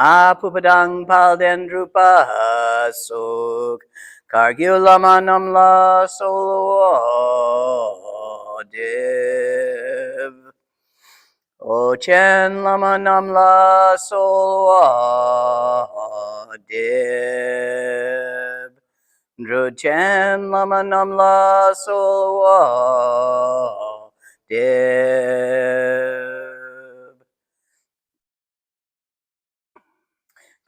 Apupadang palden drupa suk. Kargulamanam la solo div. Ochen lamanam la solo div. Druchen lamanam la solo div.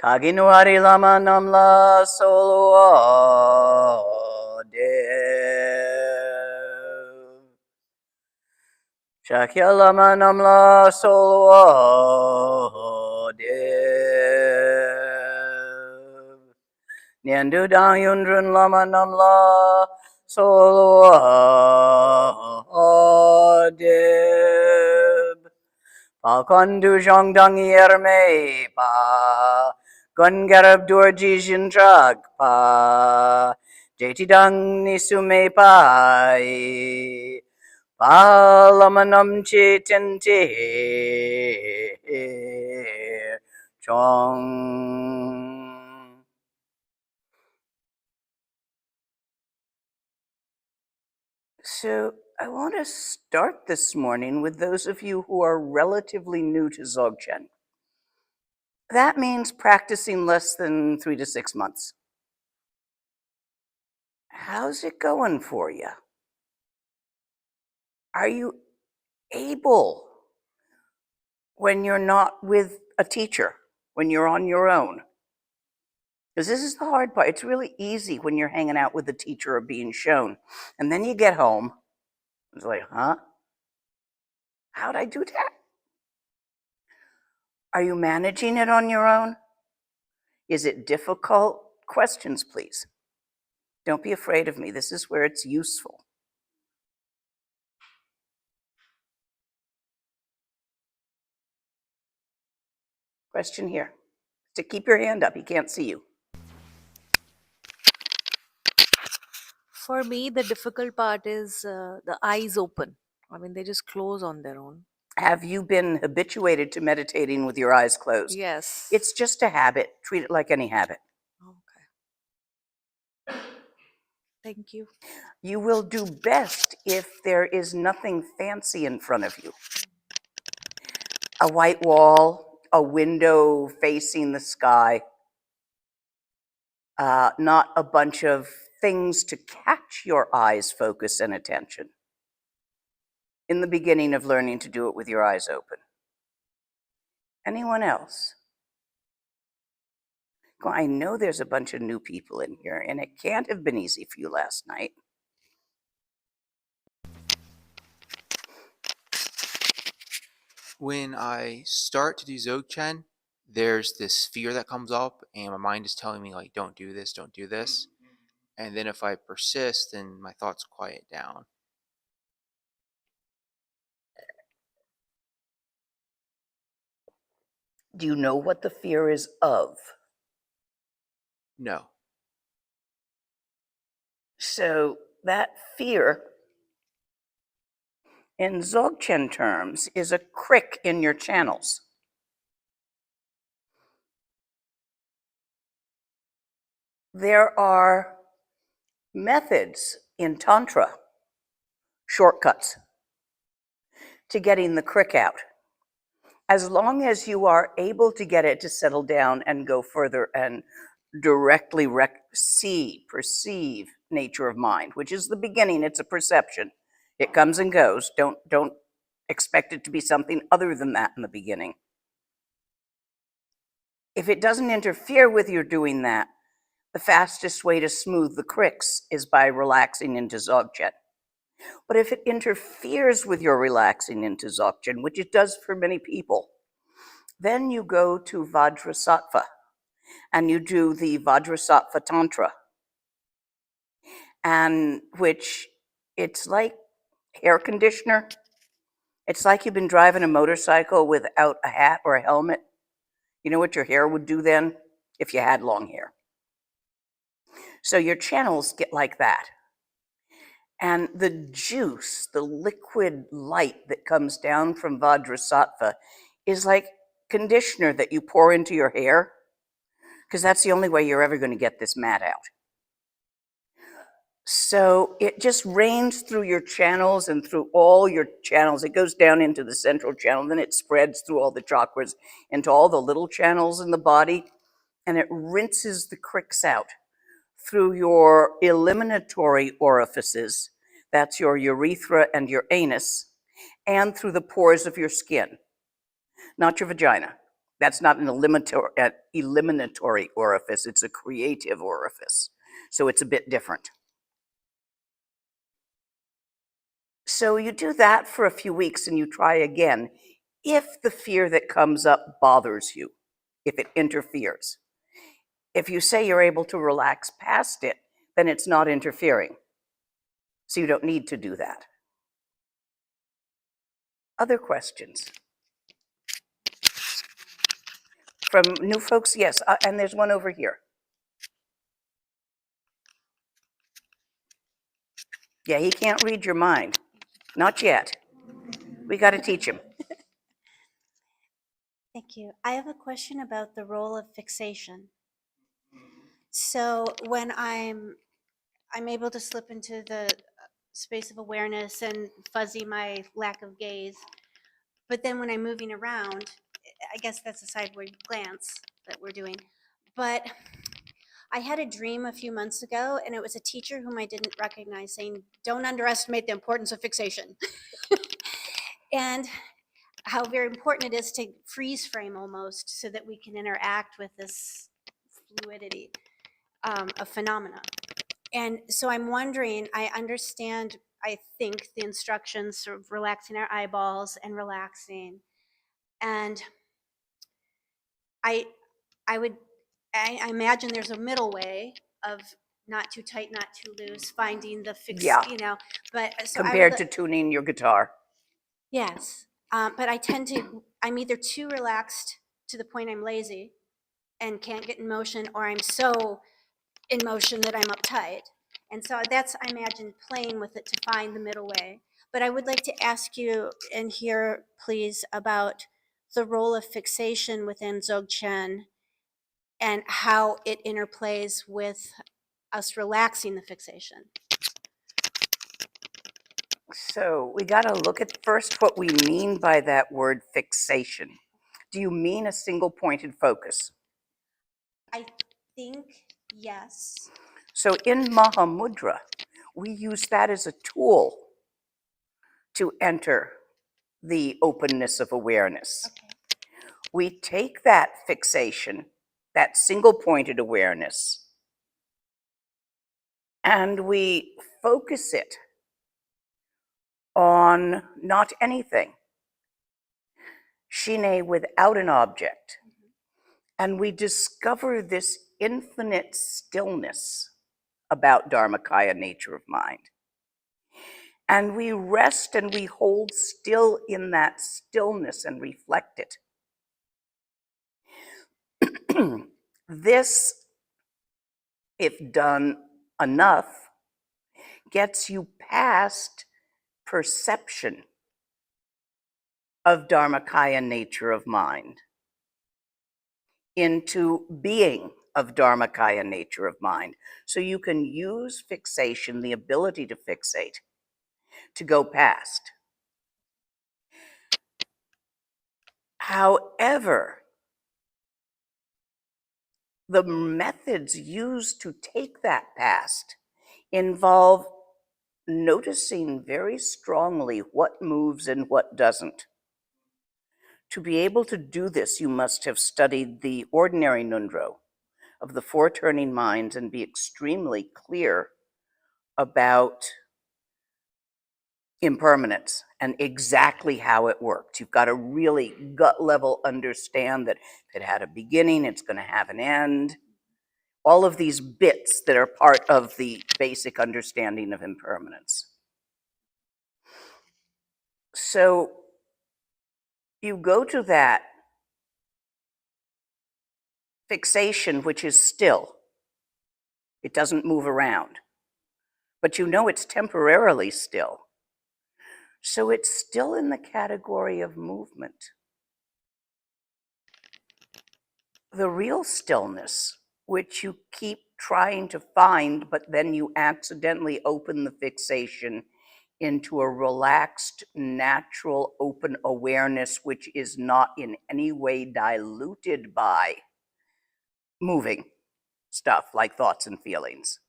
Kaginuari lamanam la solo div. Shakya lamanam la solo div. Nyandu dang yundrun lamanam la solo div. Palkondu zhongdang yerme pa. Gungarab durji jindrag pa. Jetidang nisume pai. Palamanam chetente chong. So I want to start this morning with those of you who are relatively new to Dzogchen. That means practicing less than 3 to 6 months. How's it going for you? Are you able, when you're not with a teacher, when you're on your own? Because this is the hard part. It's really easy when you're hanging out with the teacher or being shown. And then you get home. It's like, huh? How'd I do that? Are you managing it on your own? Is it difficult? Questions, please. Don't be afraid of me. This is where it's useful. Question here. To keep your hand up. He can't see you. For me, the difficult part is the eyes open. I mean, they just close on their own. Have you been habituated to meditating with your eyes closed? Yes. It's just a habit. Treat it like any habit. Okay. Thank you. You will do best if there is nothing fancy in front of you. A white wall, a window facing the sky, not a bunch of things to catch your eyes' focus and attention. In the beginning of learning to do it with your eyes open. Anyone else? Well, I know there's a bunch of new people in here, and it can't have been easy for you last night. When I start to do Dzogchen, there's this fear that comes up, and my mind is telling me, like, don't do this, don't do this. And then if I persist, then my thoughts quiet down. Do you know what the fear is of? No. So that fear, in Dzogchen terms, is a crick in your channels. There are methods in Tantra, shortcuts, to getting the crick out. As long as you are able to get it to settle down and go further and directly perceive nature of mind, which is the beginning. It's a perception. It comes and goes. Don't expect it to be something other than that in the beginning. If it doesn't interfere with your doing that, the fastest way to smooth the cricks is by relaxing into Dzogchen. But if it interferes with your relaxing into Dzogchen, which it does for many people, then you go to Vajrasattva and you do the Vajrasattva Tantra, and which it's like hair conditioner. It's like you've been driving a motorcycle without a hat or a helmet. You know what your hair would do then if you had long hair? So your channels get like that. And the juice, the liquid light that comes down from Vajrasattva is like conditioner that you pour into your hair, because that's the only way you're ever going to get this mat out. So it just rains through your channels and through all your channels. It goes down into the central channel, then it spreads through all the chakras into all the little channels in the body, and it rinses the cricks out through your eliminatory orifices, that's your urethra and your anus, and through the pores of your skin, not your vagina. That's not an eliminatory orifice, it's a creative orifice. So it's a bit different. So you do that for a few weeks and you try again if the fear that comes up bothers you, if it interferes. If you say you're able to relax past it, then it's not interfering. So you don't need to do that. Other questions? From new folks, yes, and there's one over here. Yeah, he can't read your mind. Not yet. We got to teach him. Thank you. I have a question about the role of fixation. So when I'm able to slip into the space of awareness and fuzzy my lack of gaze, but then when I'm moving around, I guess that's a sideward glance that we're doing. But I had a dream a few months ago, and it was a teacher whom I didn't recognize saying, "Don't underestimate the importance of fixation." And how very important it is to freeze frame almost so that we can interact with this fluidity of phenomena. And so I'm wondering, I understand, I think, the instructions, sort of relaxing our eyeballs and relaxing. And I imagine there's a middle way of not too tight, not too loose, finding the fix, Yeah. but so Compared to tuning your guitar. yes. But I'm either too relaxed to the point I'm lazy and can't get in motion, or I'm so in motion that I'm uptight. And so that's, I imagine, playing with it to find the middle way. But I would like to ask you and hear, please, about the role of fixation within Dzogchen and how it interplays with us relaxing the fixation. So we got to look at first what we mean by that word fixation. Do you mean a single pointed focus? I think yes. So in Mahamudra, we use that as a tool to enter the openness of awareness. Okay. We take that fixation, that single pointed awareness, and we focus it on not anything, shine without an object. And we discover this infinite stillness about Dharmakaya nature of mind. And we rest and we hold still in that stillness and reflect it. This, if done enough, gets you past perception of Dharmakaya nature of mind into being of Dharmakaya nature of mind. So you can use fixation, the ability to fixate, to go past. However, the methods used to take that past involve noticing very strongly what moves and what doesn't. To be able to do this, you must have studied the ordinary Nundro of the four turning minds and be extremely clear about impermanence and exactly how it worked. You've got to really gut level understand that if it had a beginning, it's going to have an end. All of these bits that are part of the basic understanding of impermanence. So you go to that fixation, which is still. It doesn't move around. But you know it's temporarily still. So it's still in the category of movement. The real stillness, which you keep trying to find, but then you accidentally open the fixation into a relaxed, natural, open awareness, which is not in any way diluted by moving stuff like thoughts and feelings.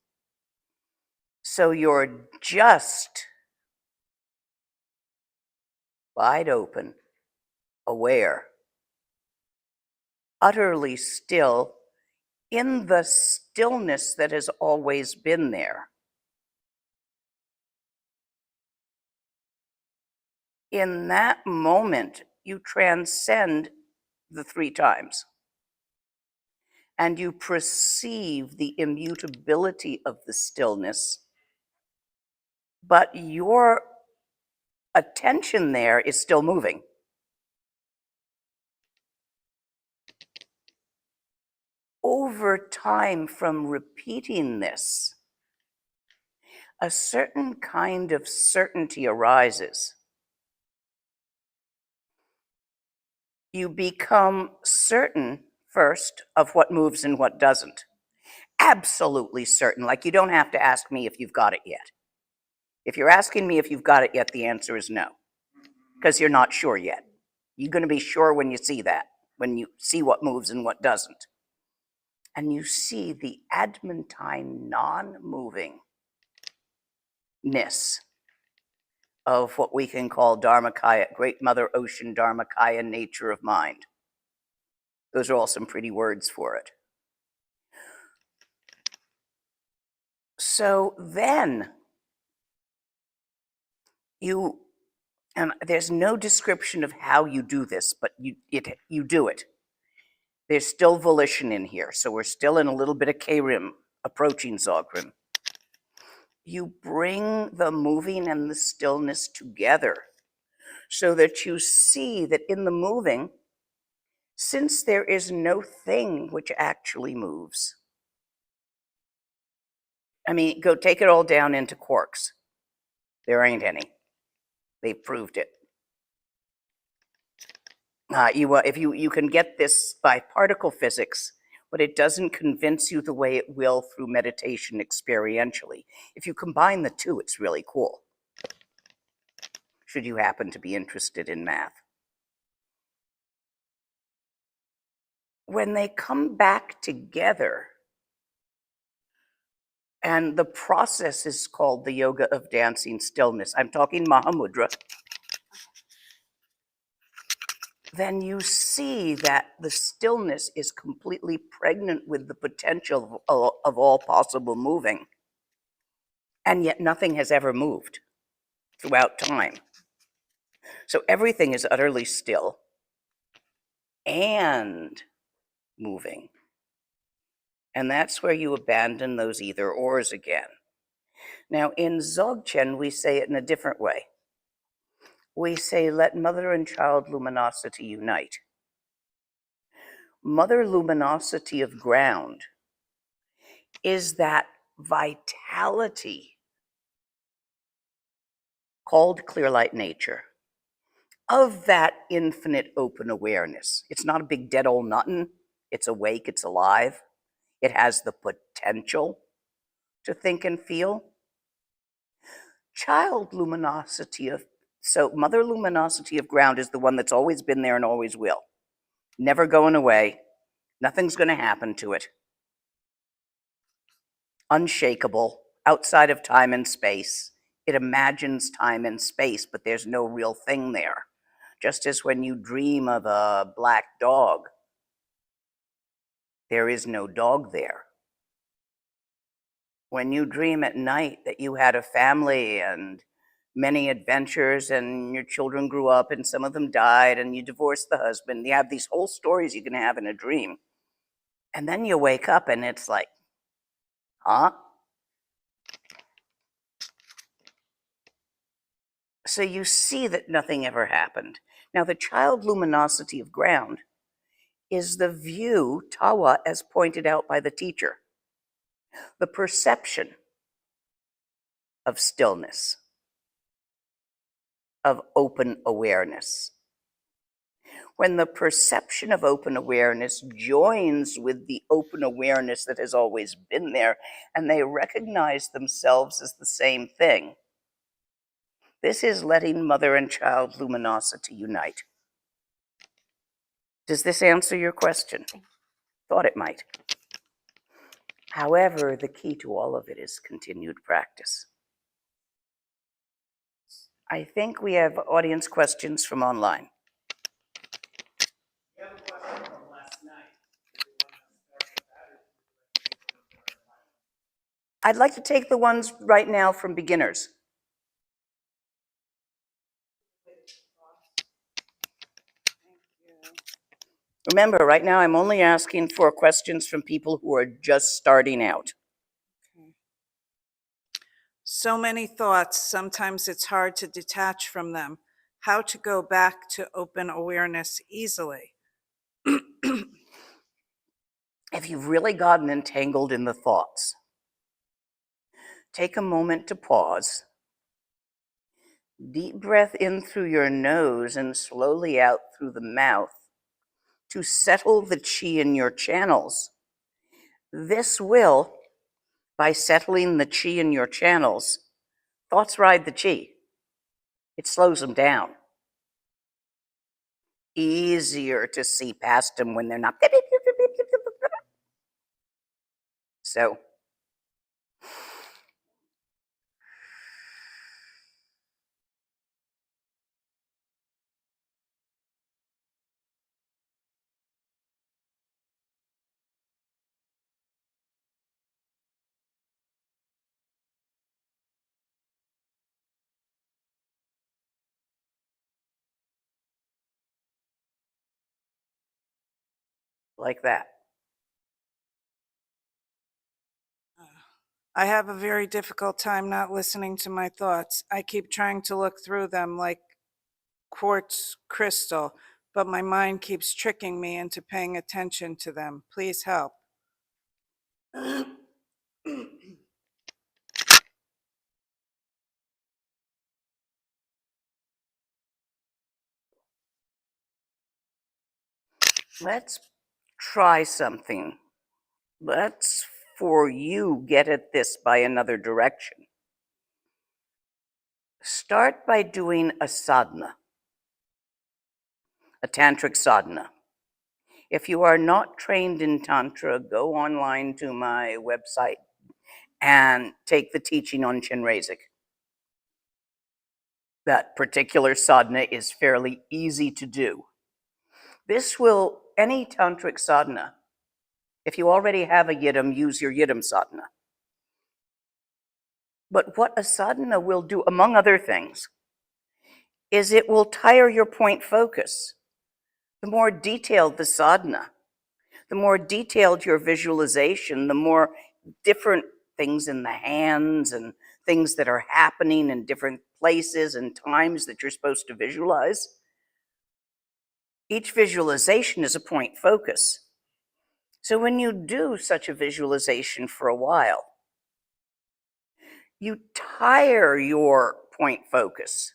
So you're just wide open, aware, utterly still, in the stillness that has always been there. In that moment, you transcend the 3 times and you perceive the immutability of the stillness, but your attention there is still moving. Over time, from repeating this, a certain kind of certainty arises. You become certain, first, of what moves and what doesn't. Absolutely certain, like you don't have to ask me if you've got it yet. If you're asking me if you've got it yet, the answer is no, because you're not sure yet. You're going to be sure when you see that, when you see what moves and what doesn't. And you see the adamantine non-movingness of what we can call Dharmakaya, Great Mother Ocean Dharmakaya, nature of mind. Those are all some pretty words for it. So then you, and there's no description of how you do this, but you do it. There's still volition in here, so we're still in a little bit of K-rim, approaching Dzogchen. You bring the moving and the stillness together so that you see that in the moving, since there is no thing which actually moves. I mean, go take it all down into quarks. There ain't any. They've proved it. If you can get this by particle physics, but it doesn't convince you the way it will through meditation experientially. If you combine the two, it's really cool, should you happen to be interested in math. When they come back together, and the process is called the yoga of dancing stillness, I'm talking Mahamudra, then you see that the stillness is completely pregnant with the potential of all possible moving. And yet nothing has ever moved throughout time. So everything is utterly still and moving. And that's where you abandon those either ors again. Now in Dzogchen, we say it in a different way. We say, let mother and child luminosity unite. Mother luminosity of ground is that vitality called clear light nature of that infinite open awareness. It's not a big dead old nothing. It's awake, it's alive. It has the potential to think and feel. Child luminosity so mother luminosity of ground is the one that's always been there and always will. Never going away. Nothing's going to happen to it. Unshakable, outside of time and space. It imagines time and space, but there's no real thing there. Just as when you dream of a black dog, there is no dog there. When you dream at night that you had a family and many adventures and your children grew up and some of them died and you divorced the husband, you have these whole stories you can have in a dream. And then you wake up and it's like, huh? So you see that nothing ever happened. Now the child luminosity of ground is the view, tawa, as pointed out by the teacher, the perception of stillness, of open awareness. When the perception of open awareness joins with the open awareness that has always been there, and they recognize themselves as the same thing, this is letting mother and child luminosity unite. Does this answer your question? Thought it might. However, the key to all of it is continued practice. I think we have audience questions from online. We have a question from last night. I'd like to take the ones right now from beginners. Remember, right now I'm only asking for questions from people who are just starting out. So many thoughts, sometimes it's hard to detach from them. How to go back to open awareness easily? If you've really gotten entangled in the thoughts, take a moment to pause. Deep breath in through your nose and slowly out through the mouth to settle the chi in your channels. This will, by settling the chi in your channels, thoughts ride the chi. It slows them down. Easier to see past them when they're not. So, like that. I have a very difficult time not listening to my thoughts. I keep trying to look through them like quartz crystal, but my mind keeps tricking me into paying attention to them. Please help. Let's try something. Let's, for you, get at this by another direction. Start by doing a sadhana, a tantric sadhana. If you are not trained in Tantra, go online to my website and take the teaching on Chenrezig. That particular sadhana is fairly easy to do. This will, any tantric sadhana, if you already have a yidam, use your yidam sadhana. But what a sadhana will do, among other things, is it will tire your point focus. The more detailed the sadhana, the more detailed your visualization, the more different things in the hands and things that are happening in different places and times that you're supposed to visualize. Each visualization is a point focus. So when you do such a visualization for a while, you tire your point focus.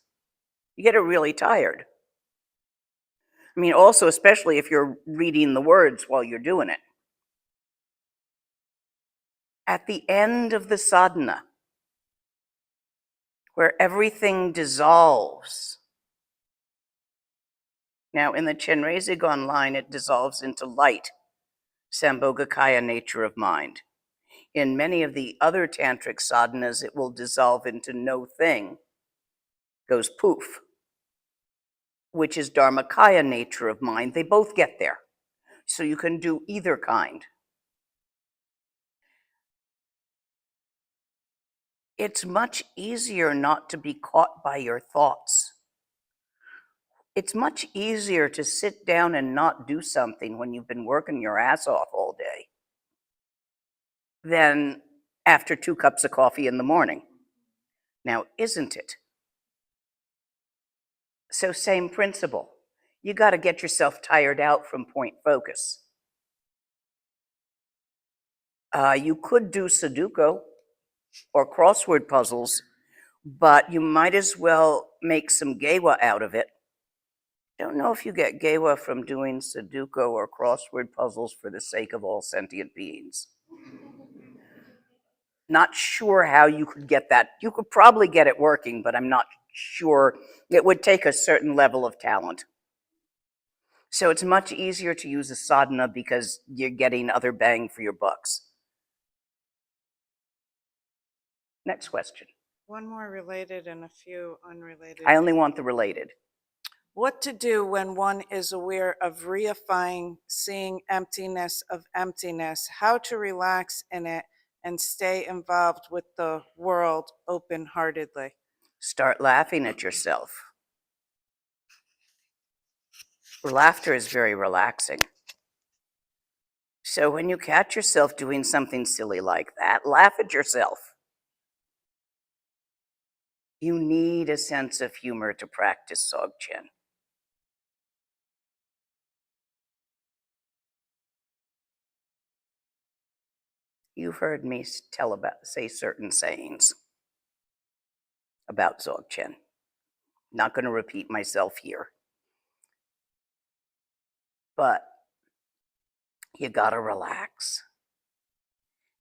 You get it really tired. I mean, also, especially if you're reading the words while you're doing it. At the end of the sadhana, where everything dissolves. Now, in the Chenrezig online, it dissolves into light, Sambhogakaya nature of mind. In many of the other tantric sadhanas, it will dissolve into no thing, goes poof, which is Dharmakaya nature of mind. They both get there. So you can do either kind. It's much easier not to be caught by your thoughts. It's much easier to sit down and not do something when you've been working your ass off all day than after 2 cups of coffee in the morning. Now, isn't it? So same principle. You got to get yourself tired out from point focus. You could do Sudoku or crossword puzzles, but you might as well make some gewa out of it Don't know if you get gewa from doing Sudoku or crossword puzzles for the sake of all sentient beings. Not sure how you could get that. You could probably get it working, but I'm not sure. It would take a certain level of talent. So it's much easier to use a sadhana because you're getting other bang for your bucks. Next question. One more related and a few unrelated. I only want the related. What to do when one is aware of reifying, seeing emptiness of emptiness, how to relax in it and stay involved with the world open-heartedly. Start laughing at yourself. Laughter is very relaxing. So when you catch yourself doing something silly like that, laugh at yourself. You need a sense of humor to practice Dzogchen. You've heard me say certain sayings about Dzogchen. Not going to repeat myself here. But you got to relax.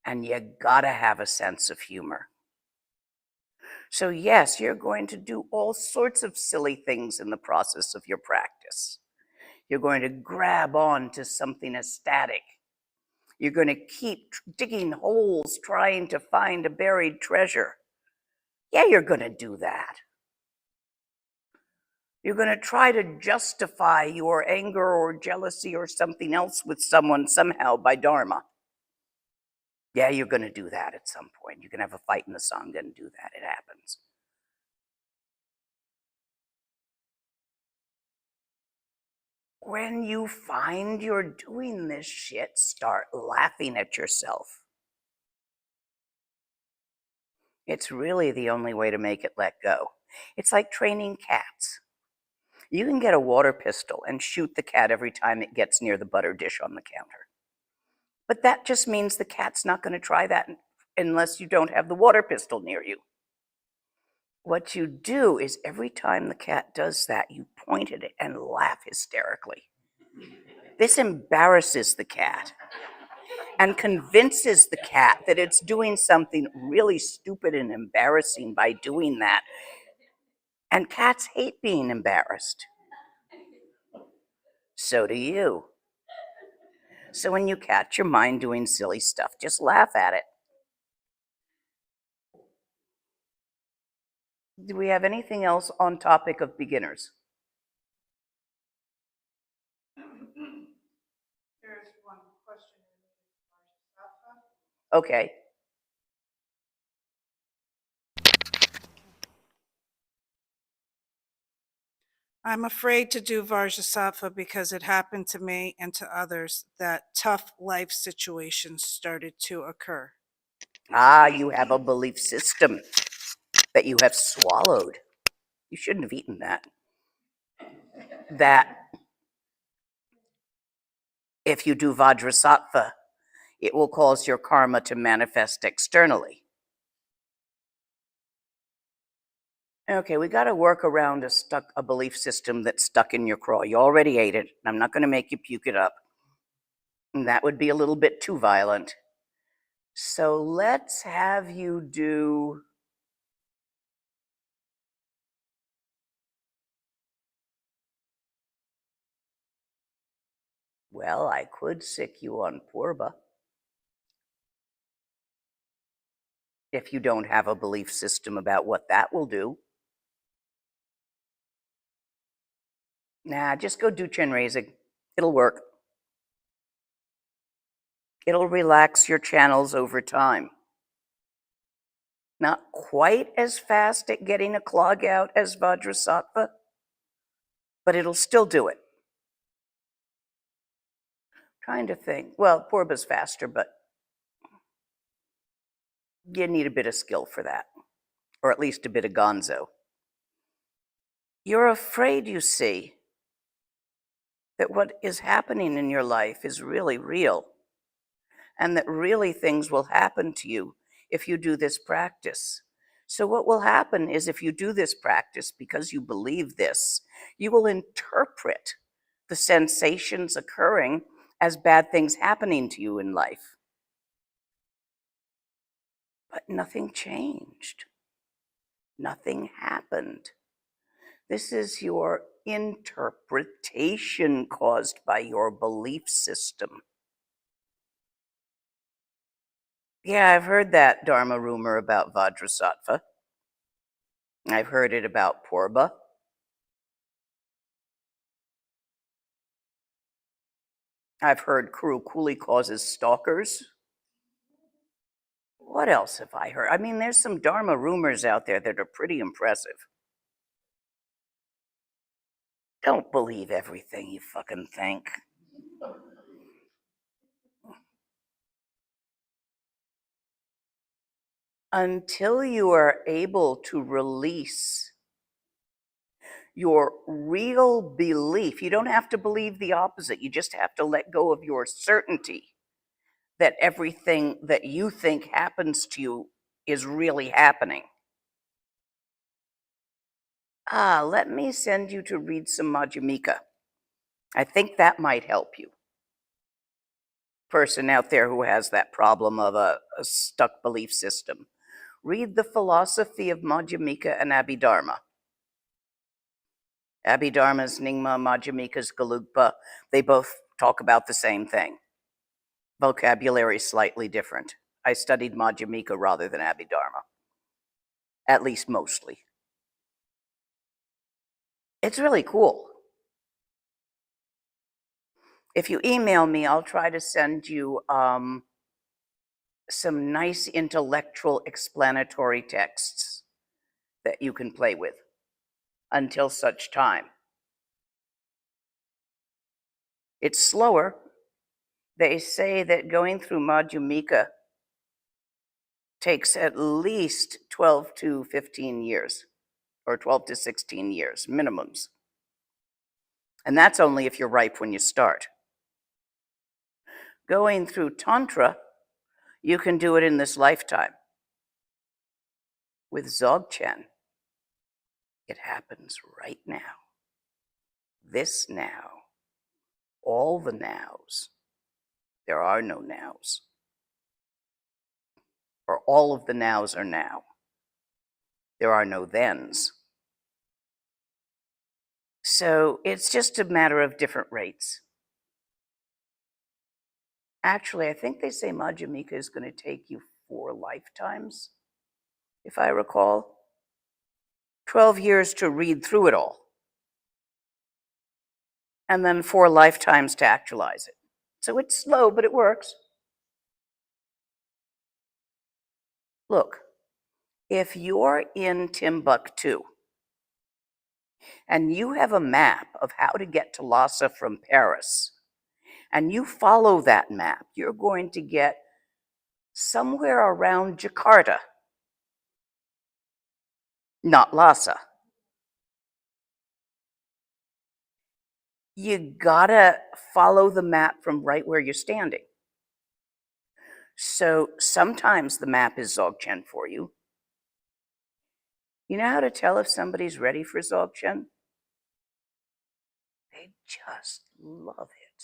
And you got to have a sense of humor. So yes, you're going to do all sorts of silly things in the process of your practice. You're going to grab on to something ecstatic. You're going to keep digging holes trying to find a buried treasure. Yeah, you're going to do that. You're going to try to justify your anger or jealousy or something else with someone somehow by Dharma. Yeah, you're going to do that at some point. You can have a fight in the Sangha and do that. It happens. When you find you're doing this shit, start laughing at yourself. It's really the only way to make it let go. It's like training cats. You can get a water pistol and shoot the cat every time it gets near the butter dish on the counter. But that just means the cat's not going to try that unless you don't have the water pistol near you. What you do is every time the cat does that, you point at it and laugh hysterically. This embarrasses the cat and convinces the cat that it's doing something really stupid and embarrassing by doing that. And cats hate being embarrassed. So do you. So when you catch your mind doing silly stuff, just laugh at it. Do we have anything else on topic of beginners? There's one question. Okay. I'm afraid to do Vajrasattva because it happened to me and to others that tough life situations started to occur. You have a belief system that you have swallowed. You shouldn't have eaten that. That if you do Vajrasattva, it will cause your karma to manifest externally. Okay, we got to work around a belief system that's stuck in your craw. You already ate it. I'm not going to make you puke it up. And that would be a little bit too violent. So let's have you do... Well, I could sick you on Purba. If you don't have a belief system about what that will do. Nah, just go do Chenrezig. It'll work. It'll relax your channels over time. Not quite as fast at getting a clog out as Vajrasattva, but it'll still do it. Trying to think. Well, Purba's faster, but you need a bit of skill for that, or at least a bit of gonzo. You're afraid, you see, that what is happening in your life is really real, and that really things will happen to you if you do this practice. So, what will happen is if you do this practice because you believe this, you will interpret the sensations occurring as bad things happening to you in life. But nothing changed. Nothing happened. This is your interpretation caused by your belief system. Yeah, I've heard that Dharma rumor about Vajrasattva. I've heard it about Purba. I've heard Kurukuli causes stalkers. What else have I heard? I mean, there's some Dharma rumors out there that are pretty impressive. Don't believe everything you fucking think. Until you are able to release your real belief, you don't have to believe the opposite. You just have to let go of your certainty that everything that you think happens to you is really happening. Let me send you to read some Madhyamika. I think that might help you. Person out there who has that problem of a stuck belief system. Read the philosophy of Madhyamika and Abhidharma. Abhidharma's Nyingma, Madhyamika's Gelugpa. They both talk about the same thing. Vocabulary slightly different. I studied Madhyamika rather than Abhidharma. At least mostly. It's really cool. If you email me, I'll try to send you some nice intellectual explanatory texts that you can play with until such time. It's slower. They say that going through Madhyamika takes at least 12 to 15 years, or 12 to 16 years, minimums. And that's only if you're ripe when you start. Going through Tantra, you can do it in this lifetime. With Dzogchen, it happens right now. This now. All the nows. There are no nows. Or all of the nows are now. There are no thens. So it's just a matter of different rates. Actually, I think they say Madhyamika is going to take you 4 lifetimes, if I recall. 12 years to read through it all. And then 4 lifetimes to actualize it. So it's slow, but it works. Look, if you're in Timbuktu and you have a map of how to get to Lhasa from Paris, and you follow that map, you're going to get somewhere around Jakarta, not Lhasa. You gotta follow the map from right where you're standing. So sometimes the map is Dzogchen for you. You know how to tell if somebody's ready for Dzogchen? They just love it.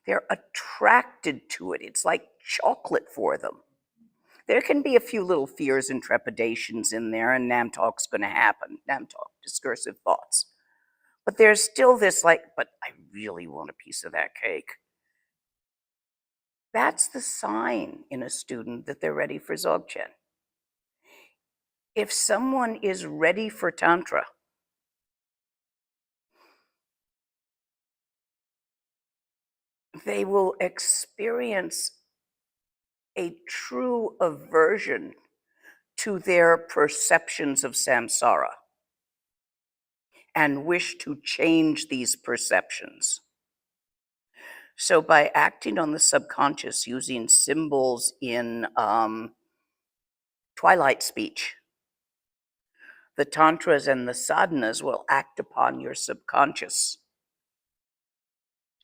They're attracted to it. It's like chocolate for them. There can be a few little fears and trepidations in there, and Namtalk's going to happen. Namtalk, discursive thoughts. But there's still this but I really want a piece of that cake. That's the sign in a student that they're ready for Dzogchen. If someone is ready for Tantra, they will experience a true aversion to their perceptions of samsara and wish to change these perceptions. So by acting on the subconscious using symbols in twilight speech, the tantras and the sadhanas will act upon your subconscious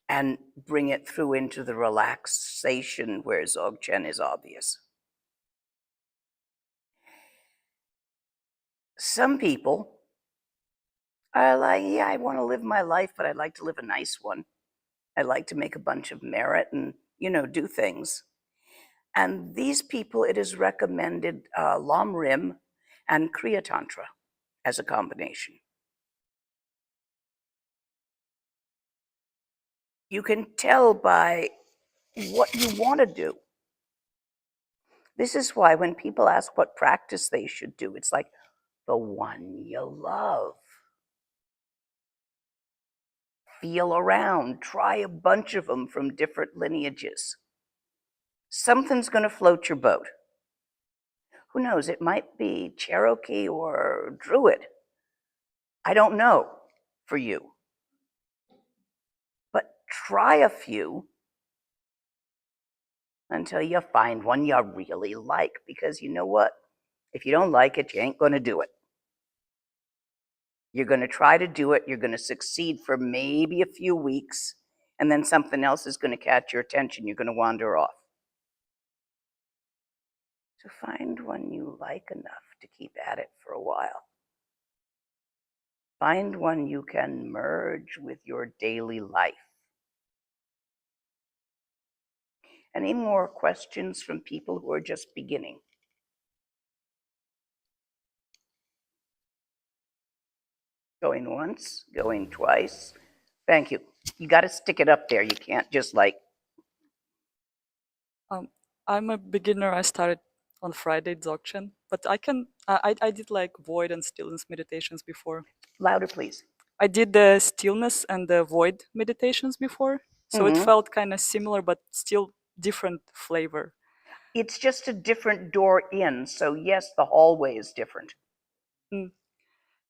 and bring it through into the relaxation where Dzogchen is obvious. Some people are like, yeah, I want to live my life, but I'd like to live a nice one. I'd like to make a bunch of merit and, do things. And these people, it is recommended Lam Rim and Kriya Tantra as a combination. You can tell by what you want to do. This is why when people ask what practice they should do, it's like the one you love. Feel around, try a bunch of them from different lineages. Something's going to float your boat. Who knows? It might be Cherokee or Druid. I don't know for you. But try a few until you find one you really like, because you know what? If you don't like it, you ain't going to do it. You're going to try to do it. You're going to succeed for maybe a few weeks, and then something else is going to catch your attention. You're going to wander off. So find one you like enough to keep at it for a while. Find one you can merge with your daily life. Any more questions from people who are just beginning? Going once, going twice. Thank you. You got to stick it up there. You can't just I'm a beginner. I started on Friday Dzogchen, but I did like void and stillness meditations before. louder, please. I did the stillness and the void meditations before, so it felt kind of similar, but still different flavor. It's just a different door in. So yes, the hallway is different.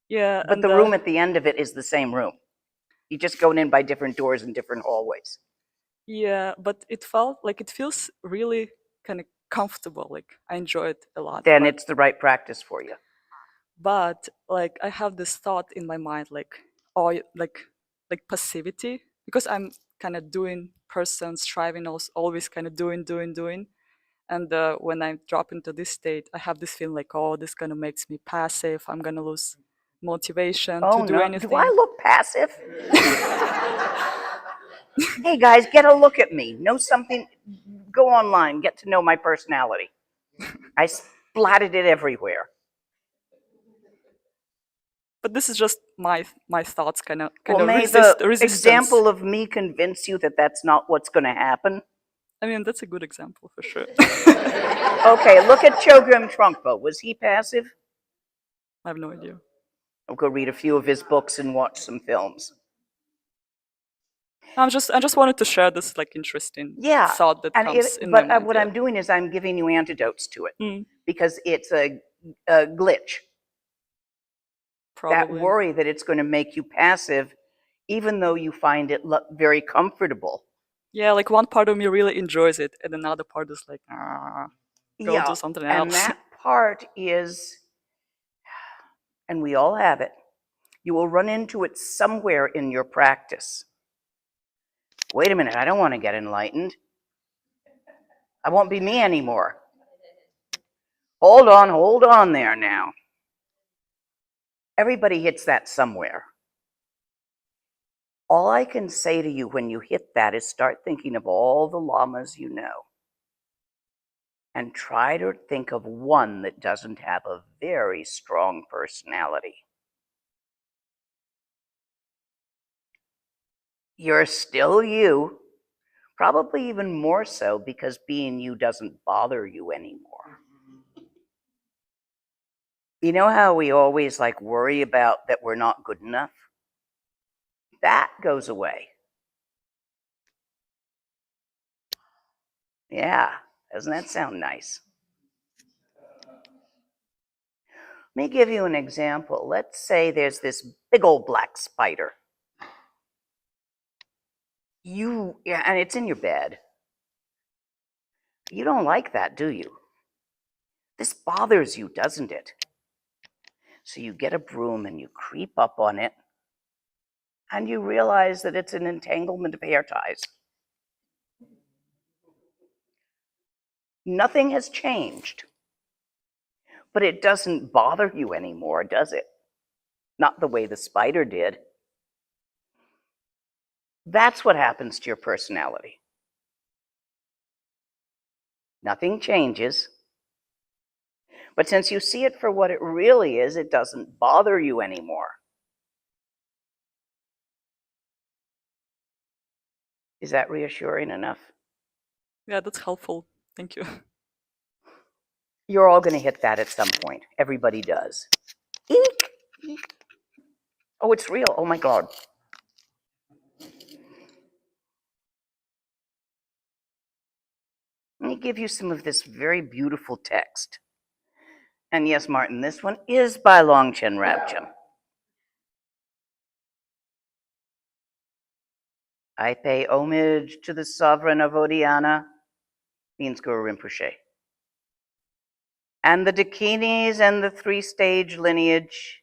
Yeah, But and the room at the end of it is the same room. You're just going in by different doors and different hallways. yeah, but it feels really kind of comfortable. Like I enjoy it a lot. Then but, it's the right practice for you. but like I have this thought in my mind, like passivity, because I'm kind of doing person striving, always kind of doing. And when I drop into this state, I have this feeling like, oh, this kind of makes me passive. I'm gonna lose motivation Oh to do no, anything. do I look passive? Hey guys, get a look at me. Know something? Go online, get to know my personality. I splatted it everywhere. But this is just my thoughts, kind of Well, may resistance. the example of me convince you that that's not what's going to happen. I mean, that's a good example for sure. Okay, look at Chogyam Trungpa. Was he passive? I have no idea. I'll go read a few of his books and watch some films. I just wanted to share this like interesting thought that comes in my mind. What I'm doing is I'm giving you antidotes to it, because it's a glitch. Probably. That worry that it's going to make you passive, even though you find it very comfortable. Yeah, like one part of me really enjoys it, and another part is like, go do something else. And that part is, and we all have it, you will run into it somewhere in your practice. Wait a minute, I don't want to get enlightened. I won't be me anymore. Hold on there now. Everybody hits that somewhere. All I can say to you when you hit that is start thinking of all the lamas you know. And try to think of one that doesn't have a very strong personality. You're still you, probably even more so because being you doesn't bother you anymore. You know how we always worry about that we're not good enough? That goes away. Yeah, doesn't that sound nice? Let me give you an example. Let's say there's this big old black spider. And it's in your bed. You don't like that, do you? This bothers you, doesn't it? So you get a broom and you creep up on it, and you realize that it's an entanglement of hair ties. Nothing has changed. But it doesn't bother you anymore, does it? Not the way the spider did. That's what happens to your personality. Nothing changes. But since you see it for what it really is, it doesn't bother you anymore. Is that reassuring enough? Yeah, that's helpful. Thank you. You're all going to hit that at some point. Everybody does. Eek! Eek. Oh, it's real. Oh my God. Let me give you some of this very beautiful text. And yes, Martin, this one is by Longchen Rabchen. I pay homage to the sovereign of Odiana, means Guru Rinpoche, and the Dakinis and the three-stage lineage.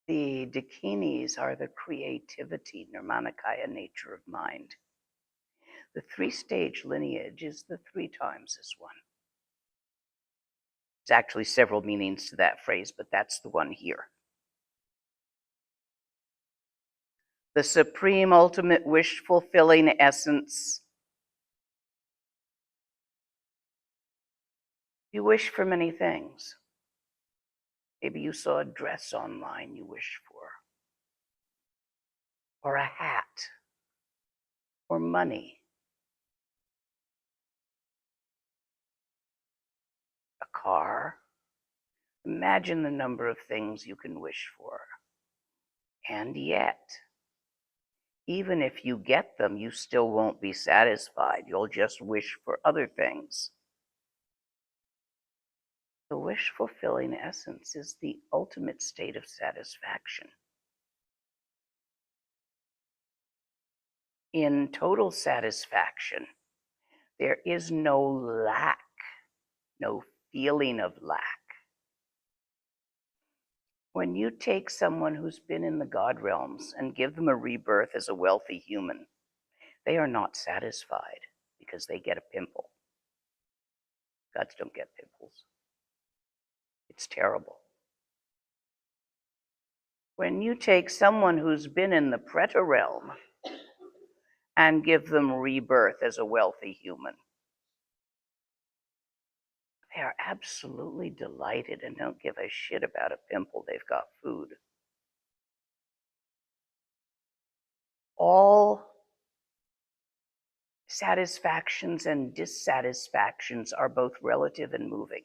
The Dakinis are the creativity, Nirmanakaya nature of mind. The three-stage lineage is the 3 times as one. There's actually several meanings to that phrase, but that's the one here. The supreme ultimate wish-fulfilling essence. You wish for many things. Maybe you saw a dress online you wish for, or a hat, or money, a car. Imagine the number of things you can wish for. And yet, even if you get them, you still won't be satisfied. You'll just wish for other things. The wish-fulfilling essence is the ultimate state of satisfaction. In total satisfaction, there is no lack, no feeling of lack. When you take someone who's been in the God realms and give them a rebirth as a wealthy human, they are not satisfied because they get a pimple. Gods don't get pimples. It's terrible. When you take someone who's been in the Preta realm and give them rebirth as a wealthy human, they are absolutely delighted and don't give a shit about a pimple. They've got food. All satisfactions and dissatisfactions are both relative and moving.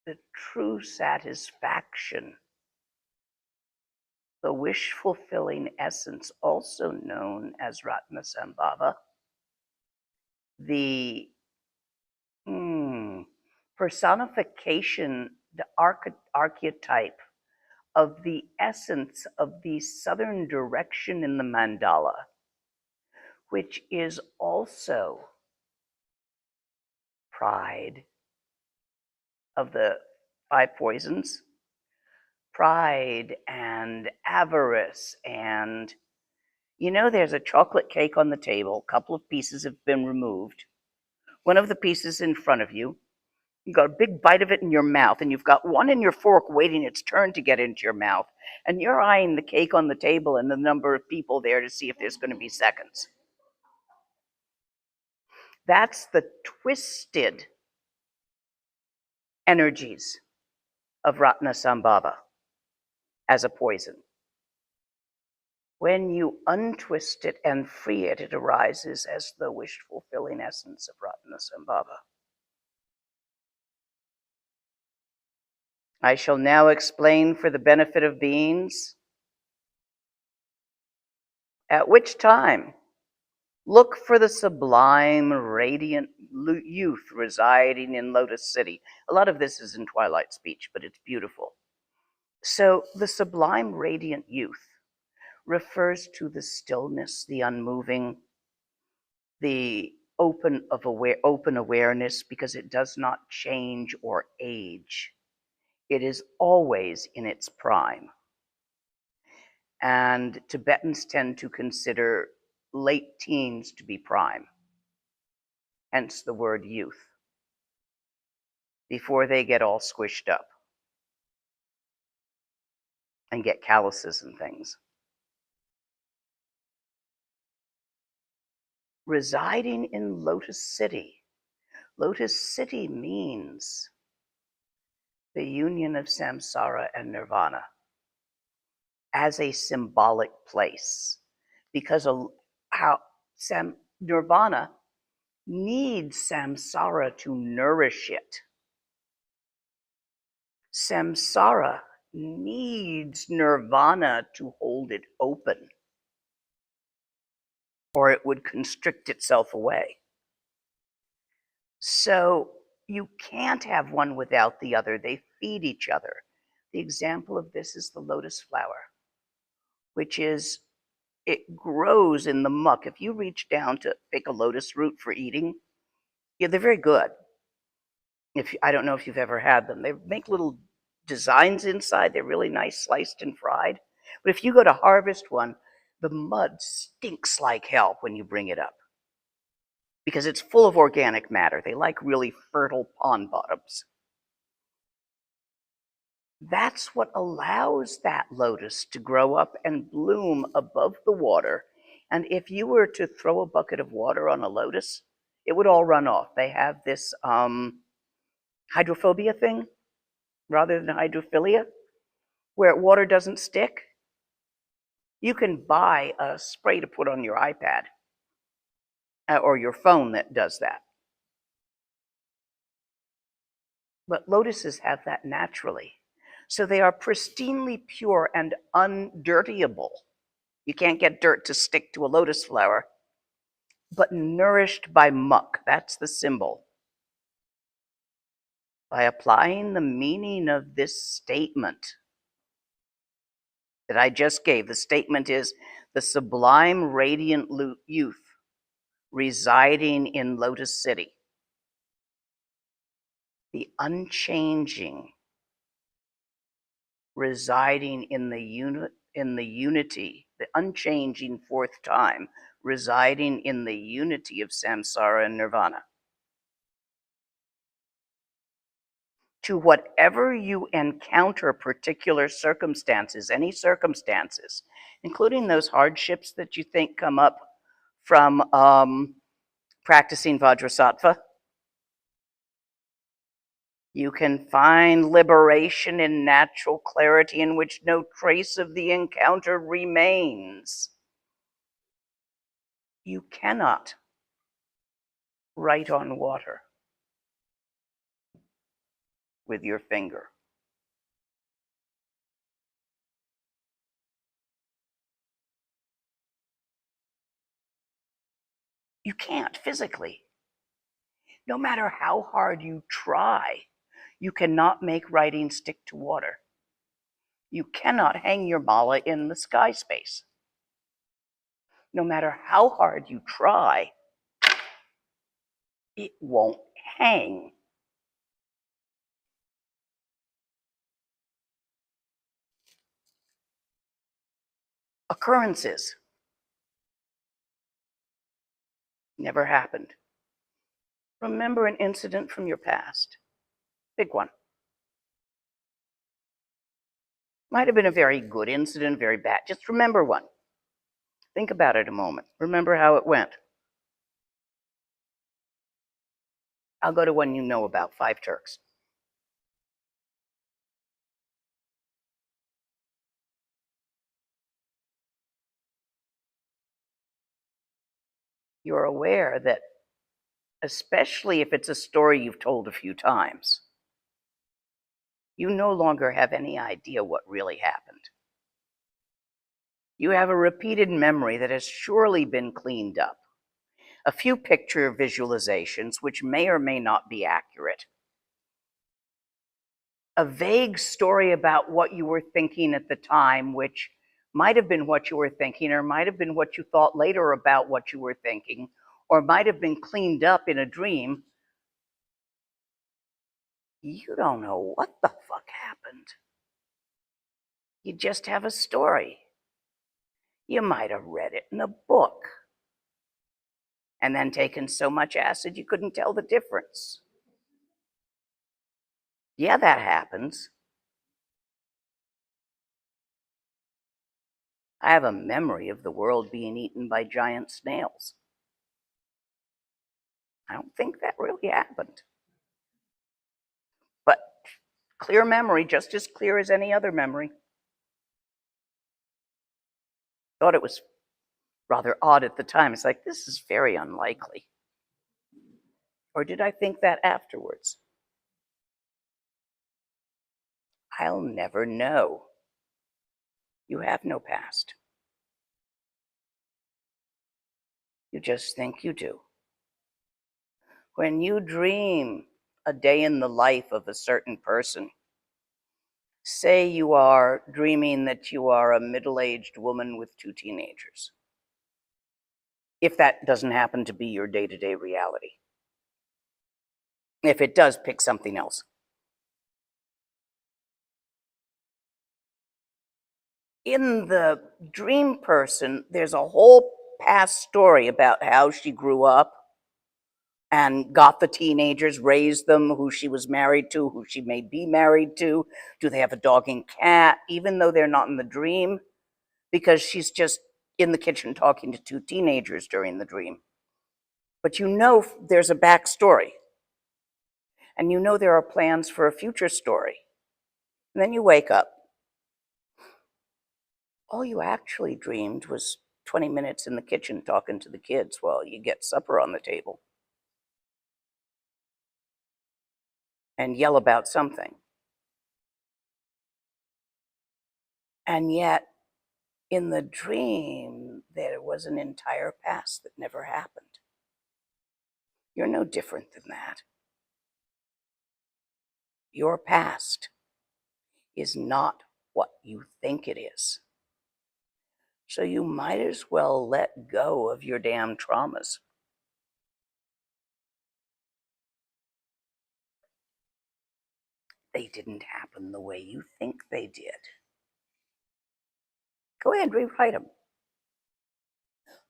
The true satisfaction, the wish-fulfilling essence, also known as Ratnasambhava, the personification, the archetype of the essence of the southern direction in the mandala, which is also pride of the 5 poisons, pride and avarice. And there's a chocolate cake on the table, a couple of pieces have been removed. One of the pieces in front of you, you got a big bite of it in your mouth, and you've got one in your fork waiting its turn to get into your mouth, and you're eyeing the cake on the table and the number of people there to see if there's going to be seconds. That's the twisted energies of Ratnasambhava as a poison. When you untwist it and free it, it arises as the wish-fulfilling essence of Ratnasambhava. I shall now explain for the benefit of beings, at which time look for the sublime, radiant youth residing in Lotus City. A lot of this is in Twilight speech, but it's beautiful. So the sublime, radiant youth refers to the stillness, the unmoving, the open awareness, because it does not change or age. It is always in its prime. And Tibetans tend to consider late teens to be prime. hence the word youth, before they get all squished up and get calluses and things. Residing in Lotus City. Lotus City means the union of samsara and nirvana as a symbolic place, because nirvana needs samsara to nourish it. Samsara needs nirvana to hold it open, or it would constrict itself away. So you can't have one without the other. They feed each other. The example of this is the lotus flower, which is, it grows in the muck. If you reach down to pick a lotus root for eating, yeah, they're very good. I don't know if you've ever had them. They make little designs inside. They're really nice, sliced and fried. But if you go to harvest one, the mud stinks like hell when you bring it up, because it's full of organic matter. They like really fertile pond bottoms. That's what allows that lotus to grow up and bloom above the water. And if you were to throw a bucket of water on a lotus, it would all run off. They have this hydrophobia thing rather than hydrophilia, where water doesn't stick. You can buy a spray to put on your iPad or your phone that does that. But lotuses have that naturally. So they are pristinely pure and undirtyable. You can't get dirt to stick to a lotus flower, but nourished by muck. That's the symbol. By applying the meaning of this statement that I just gave, the statement is the sublime radiant youth residing in Lotus City. The unchanging residing in the unity, the unchanging fourth time, residing in the unity of samsara and nirvana. To whatever you encounter particular circumstances, any circumstances, including those hardships that you think come up from practicing Vajrasattva, you can find liberation in natural clarity in which no trace of the encounter remains. You cannot write on water with your finger. You can't physically. No matter how hard you try, you cannot make writing stick to water. You cannot hang your mala in the sky space. No matter how hard you try, it won't hang. Occurrences never happened. Remember an incident from your past. Big one. Might have been a very good incident, very bad. Just remember one. Think about it a moment. Remember how it went. I'll go to one you know about, 5 Turks. You're aware that, especially if it's a story you've told a few times, you no longer have any idea what really happened. You have a repeated memory that has surely been cleaned up. A few picture visualizations, which may or may not be accurate. A vague story about what you were thinking at the time, which might have been what you were thinking, or might have been what you thought later about what you were thinking, or might have been cleaned up in a dream. You don't know what the fuck happened. You just have a story. You might have read it in a book. and then taken so much acid you couldn't tell the difference. Yeah, that happens. I have a memory of the world being eaten by giant snails. I don't think that really happened. But clear memory, just as clear as any other memory. Thought it was rather odd at the time. It's like, this is very unlikely. Or did I think that afterwards? I'll never know. You have no past. You just think you do. When you dream a day in the life of a certain person, say you are dreaming that you are a middle-aged woman with 2 teenagers, if that doesn't happen to be your day-to-day reality. If it does, pick something else. In the dream person, there's a whole past story about how she grew up and got the teenagers, raised them, who she was married to, who she may be married to. Do they have a dog and cat, even though they're not in the dream? Because she's just in the kitchen talking to 2 teenagers during the dream. But you know there's a backstory. And you know there are plans for a future story. And then you wake up. All you actually dreamed was 20 minutes in the kitchen talking to the kids while you get supper on the table and yell about something. And yet, in the dream, there was an entire past that never happened. You're no different than that. Your past is not what you think it is. So you might as well let go of your damn traumas. They didn't happen the way you think they did. Go ahead, rewrite them.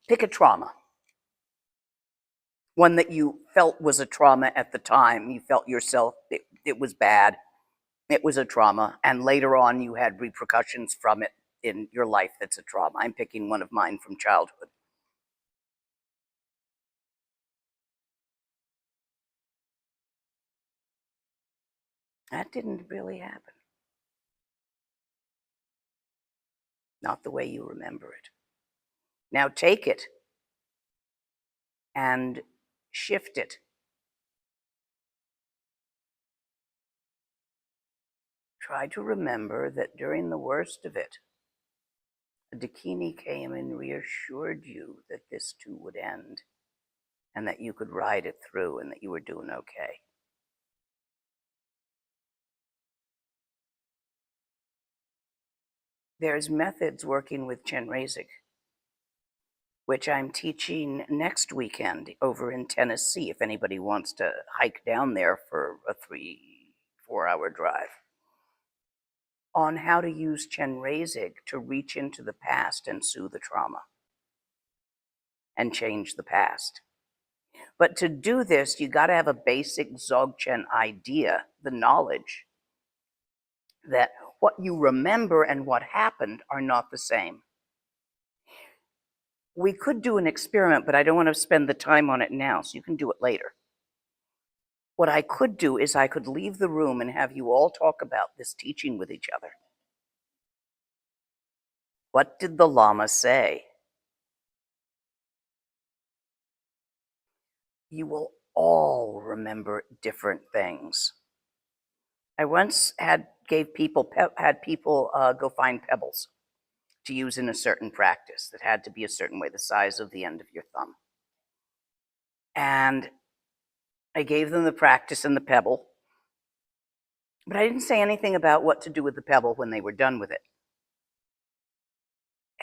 Pick a trauma. One that you felt was a trauma at the time. You felt yourself, it was bad. It was a trauma. And later on, you had repercussions from it in your life that's a trauma. I'm picking one of mine from childhood. That didn't really happen. Not the way you remember it. Now take it and shift it. Try to remember that during the worst of it, a Dakini came and reassured you that this too would end and that you could ride it through and that you were doing okay. There's methods working with Chenrezig, which I'm teaching next weekend over in Tennessee, if anybody wants to hike down there for a 3-4 hour drive, on how to use Chenrezig to reach into the past and soothe the trauma and change the past. But to do this, you got to have a basic Dzogchen idea, the knowledge that what you remember and what happened are not the same. We could do an experiment, but I don't want to spend the time on it now, so you can do it later. What I could do is I could leave the room and have you all talk about this teaching with each other. What did the Lama say? You will all remember different things. I once had people go find pebbles to use in a certain practice that had to be a certain way, the size of the end of your thumb. And I gave them the practice and the pebble, but I didn't say anything about what to do with the pebble when they were done with it.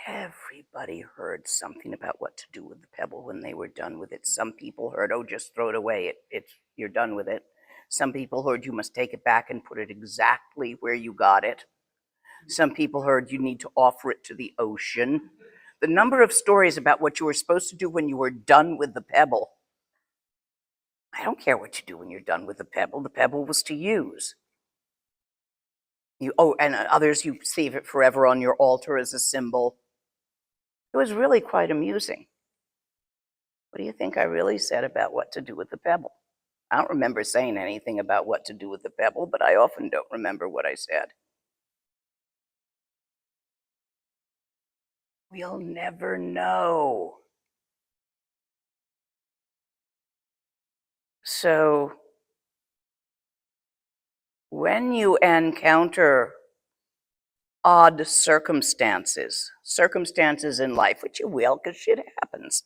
Everybody heard something about what to do with the pebble when they were done with it. Some people heard, oh, just throw it away, you're done with it. Some people heard you must take it back and put it exactly where you got it. Some people heard you need to offer it to the ocean. The number of stories about what you were supposed to do when you were done with the pebble. I don't care what you do when you're done with the pebble. The pebble was to use. And others, you save it forever on your altar as a symbol. It was really quite amusing. What do you think I really said about what to do with the pebble? I don't remember saying anything about what to do with the pebble, but I often don't remember what I said. We'll never know. So, when you encounter odd circumstances in life, which you will, because shit happens,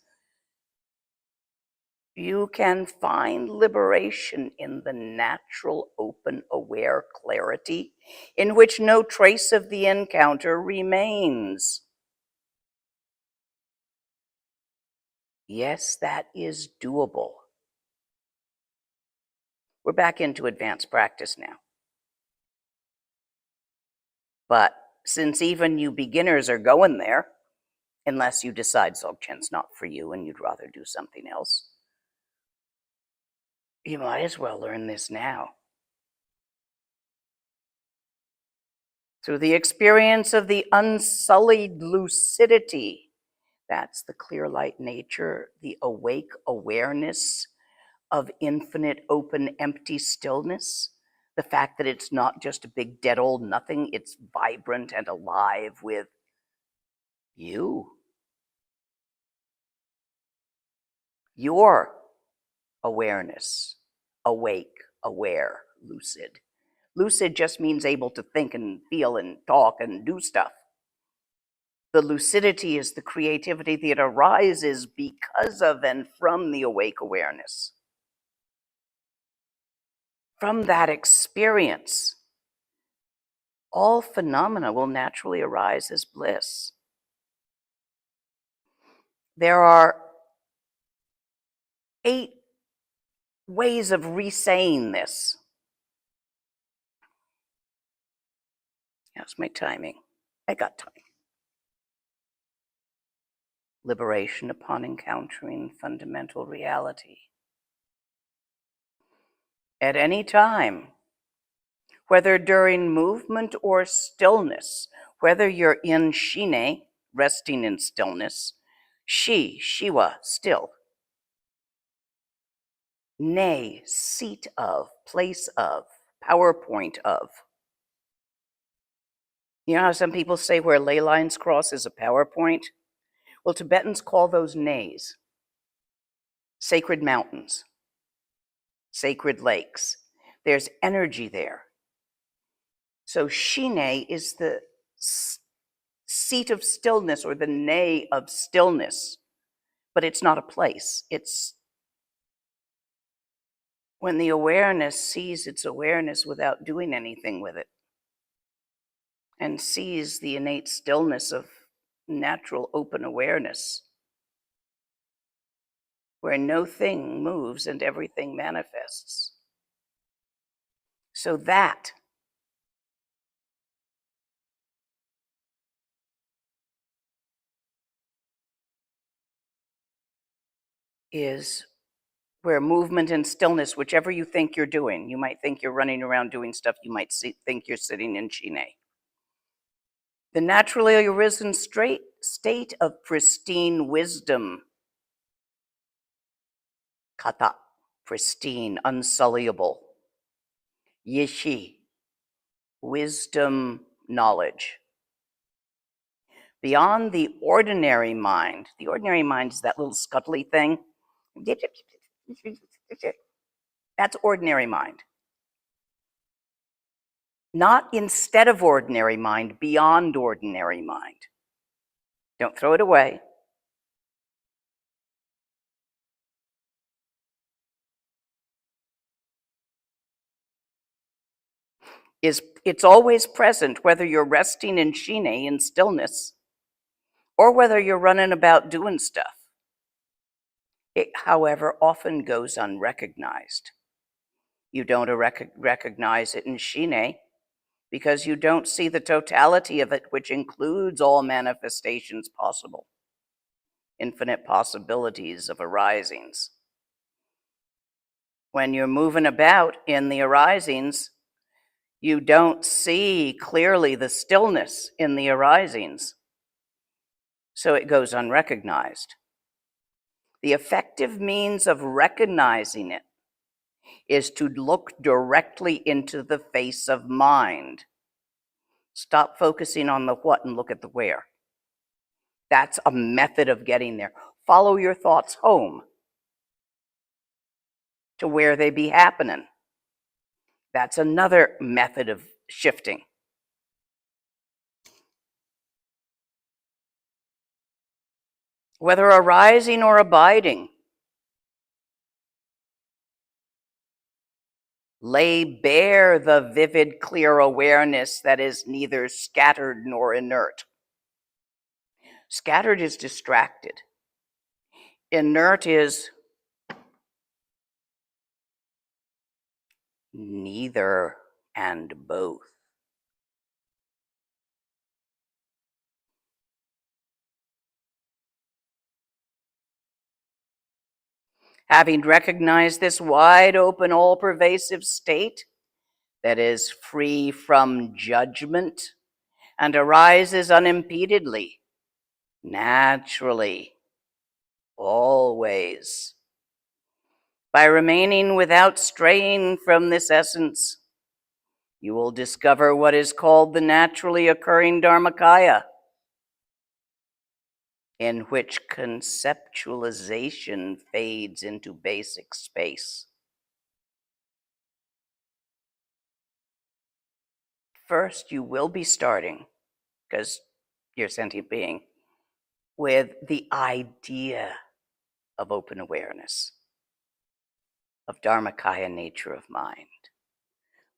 you can find liberation in the natural, open, aware clarity in which no trace of the encounter remains. Yes, that is doable. We're back into advanced practice now. But since even you beginners are going there, unless you decide Dzogchen's not for you and you'd rather do something else, you might as well learn this now. Through the experience of the unsullied lucidity, that's the clear light nature, the awake awareness of infinite, open, empty stillness. The fact that it's not just a big dead old nothing, it's vibrant and alive with you. Your awareness, awake, aware, lucid. Lucid just means able to think and feel and talk and do stuff. The lucidity is the creativity that arises because of and from the awake awareness. From that experience, all phenomena will naturally arise as bliss. There are 8 ways of re-saying this. How's my timing? I got time. Liberation upon encountering fundamental reality. At any time, whether during movement or stillness, whether you're in Shine, resting in stillness, Shiva, still. Ne, seat of, place of, PowerPoint of. You know how some people say where ley lines cross is a PowerPoint? Well, Tibetans call those Nes. Sacred mountains, sacred lakes. There's energy there. So Shine is the seat of stillness or the Ne of stillness, but it's not a place. It's when the awareness sees its awareness without doing anything with it and sees the innate stillness of natural open awareness where no thing moves and everything manifests. So that is where movement and stillness, whichever you think you're doing, you might think you're running around doing stuff, you might think you're sitting in Shine. The naturally arisen state of pristine wisdom, kata, pristine, unsulliable, yishi, wisdom, knowledge. Beyond the ordinary mind is that little scuttly thing. That's ordinary mind. Not instead of ordinary mind, beyond ordinary mind. Don't throw it away. It's always present, whether you're resting in Shine, in stillness, or whether you're running about doing stuff. It, however, often goes unrecognized. You don't recognize it in Shine because you don't see the totality of it, which includes all manifestations possible. infinite possibilities of arisings. When you're moving about in the arisings, you don't see clearly the stillness in the arisings, so it goes unrecognized. The effective means of recognizing it is to look directly into the face of mind. Stop focusing on the what and look at the where. That's a method of getting there. Follow your thoughts home to where they be happening. That's another method of shifting. Whether arising or abiding, lay bare the vivid, clear awareness that is neither scattered nor inert. Scattered is distracted. Inert is neither and both. Having recognized this wide open, all-pervasive state that is free from judgment and arises unimpededly, naturally, always, by remaining without straying from this essence, you will discover what is called the naturally occurring Dharmakaya, in which conceptualization fades into basic space. First, you will be starting, because you're a sentient being, with the idea of open awareness, of Dharmakaya nature of mind,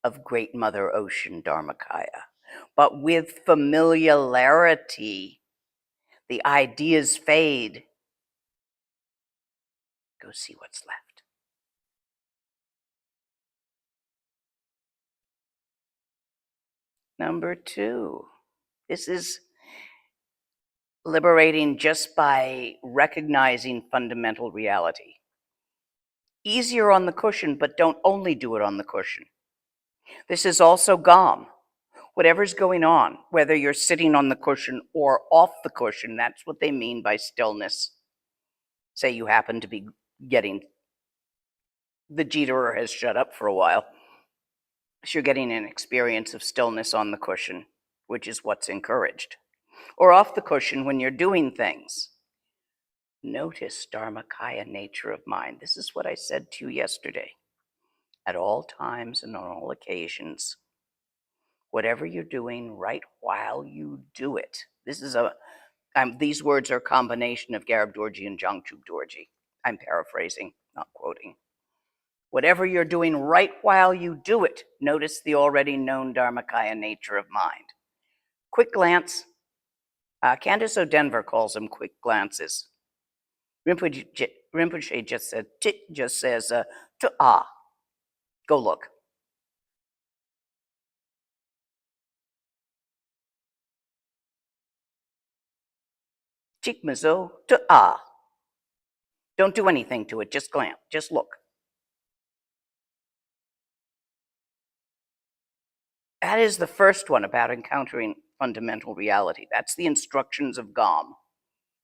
of Great Mother Ocean Dharmakaya. But with familiarity, the ideas fade. Go see what's left. Number 2, this is liberating just by recognizing fundamental reality. Easier on the cushion, but don't only do it on the cushion. This is also GOM. Whatever's going on, whether you're sitting on the cushion or off the cushion, that's what they mean by stillness. Say you happen to be getting, the jitterer has shut up for a while. So you're getting an experience of stillness on the cushion, which is what's encouraged. Or off the cushion when you're doing things. Notice Dharmakaya nature of mind. This is what I said to you yesterday. At all times and on all occasions, whatever you're doing, right while you do it. This is these words are a combination of Garib Dorji and Jangchub Dorji. I'm paraphrasing, not quoting. Whatever you're doing right while you do it, notice the already known Dharmakaya nature of mind. Quick glance. Candace O'Denver calls them quick glances. Rinpoche just says, to ah, go look. Chikmazo to ah. Don't do anything to it, just glance, just look. That is the first one about encountering fundamental reality. That's the instructions of GOM,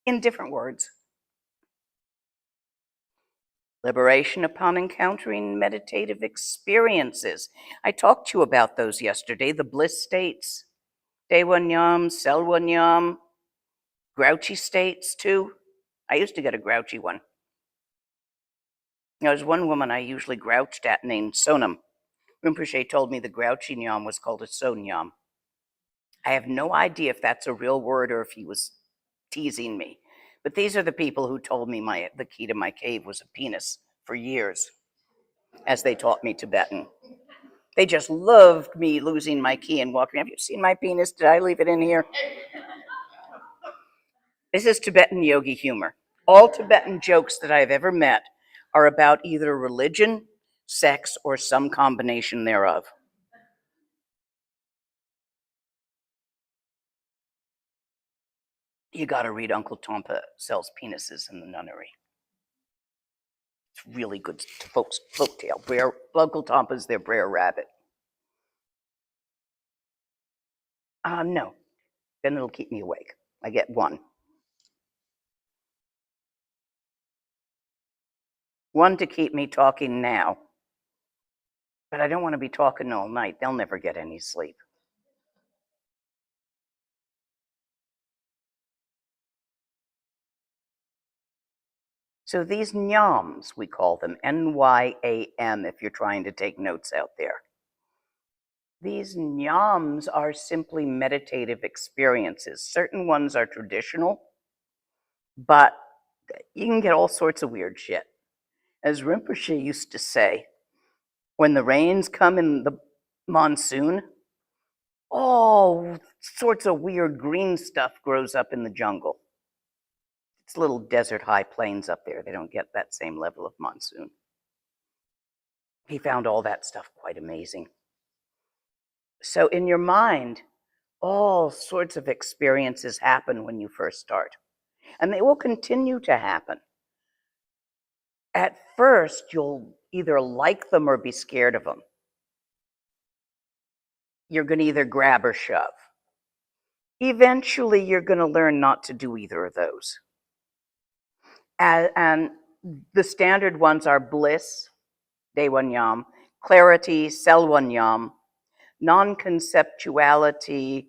in different words. Liberation upon encountering meditative experiences. I talked to you about those yesterday, the bliss states, Dewanyam, Selwanyam, grouchy states too. I used to get a grouchy one. There was one woman I usually grouched at named Sonam. Rinpoche told me the grouchy nyam was called a sonyam. I have no idea if that's a real word or if he was teasing me. But these are the people who told me the key to my cave was a penis for years, as they taught me Tibetan. They just loved me losing my key and walking. Have you seen my penis? Did I leave it in here? This is Tibetan yogi humor. All Tibetan jokes that I've ever met are about either religion, sex, or some combination thereof. You got to read Uncle Tompa Sells Penises in the Nunnery. It's really good folk tale. Uncle Tompa's their Brer Rabbit. No, then it'll keep me awake. I get one. One to keep me talking now. But I don't want to be talking all night. They'll never get any sleep. So these nyams, we call them, N-Y-A-M, if you're trying to take notes out there. These nyams are simply meditative experiences. Certain ones are traditional, but you can get all sorts of weird shit. As Rinpoche used to say, when the rains come in the monsoon, all sorts of weird green stuff grows up in the jungle. It's little desert high plains up there. They don't get that same level of monsoon. He found all that stuff quite amazing. So in your mind, all sorts of experiences happen when you first start, and they will continue to happen. At first, you'll either like them or be scared of them. You're going to either grab or shove. Eventually, you're going to learn not to do either of those. And the standard ones are bliss, Dewanyam, clarity, Selwanyam, non-conceptuality,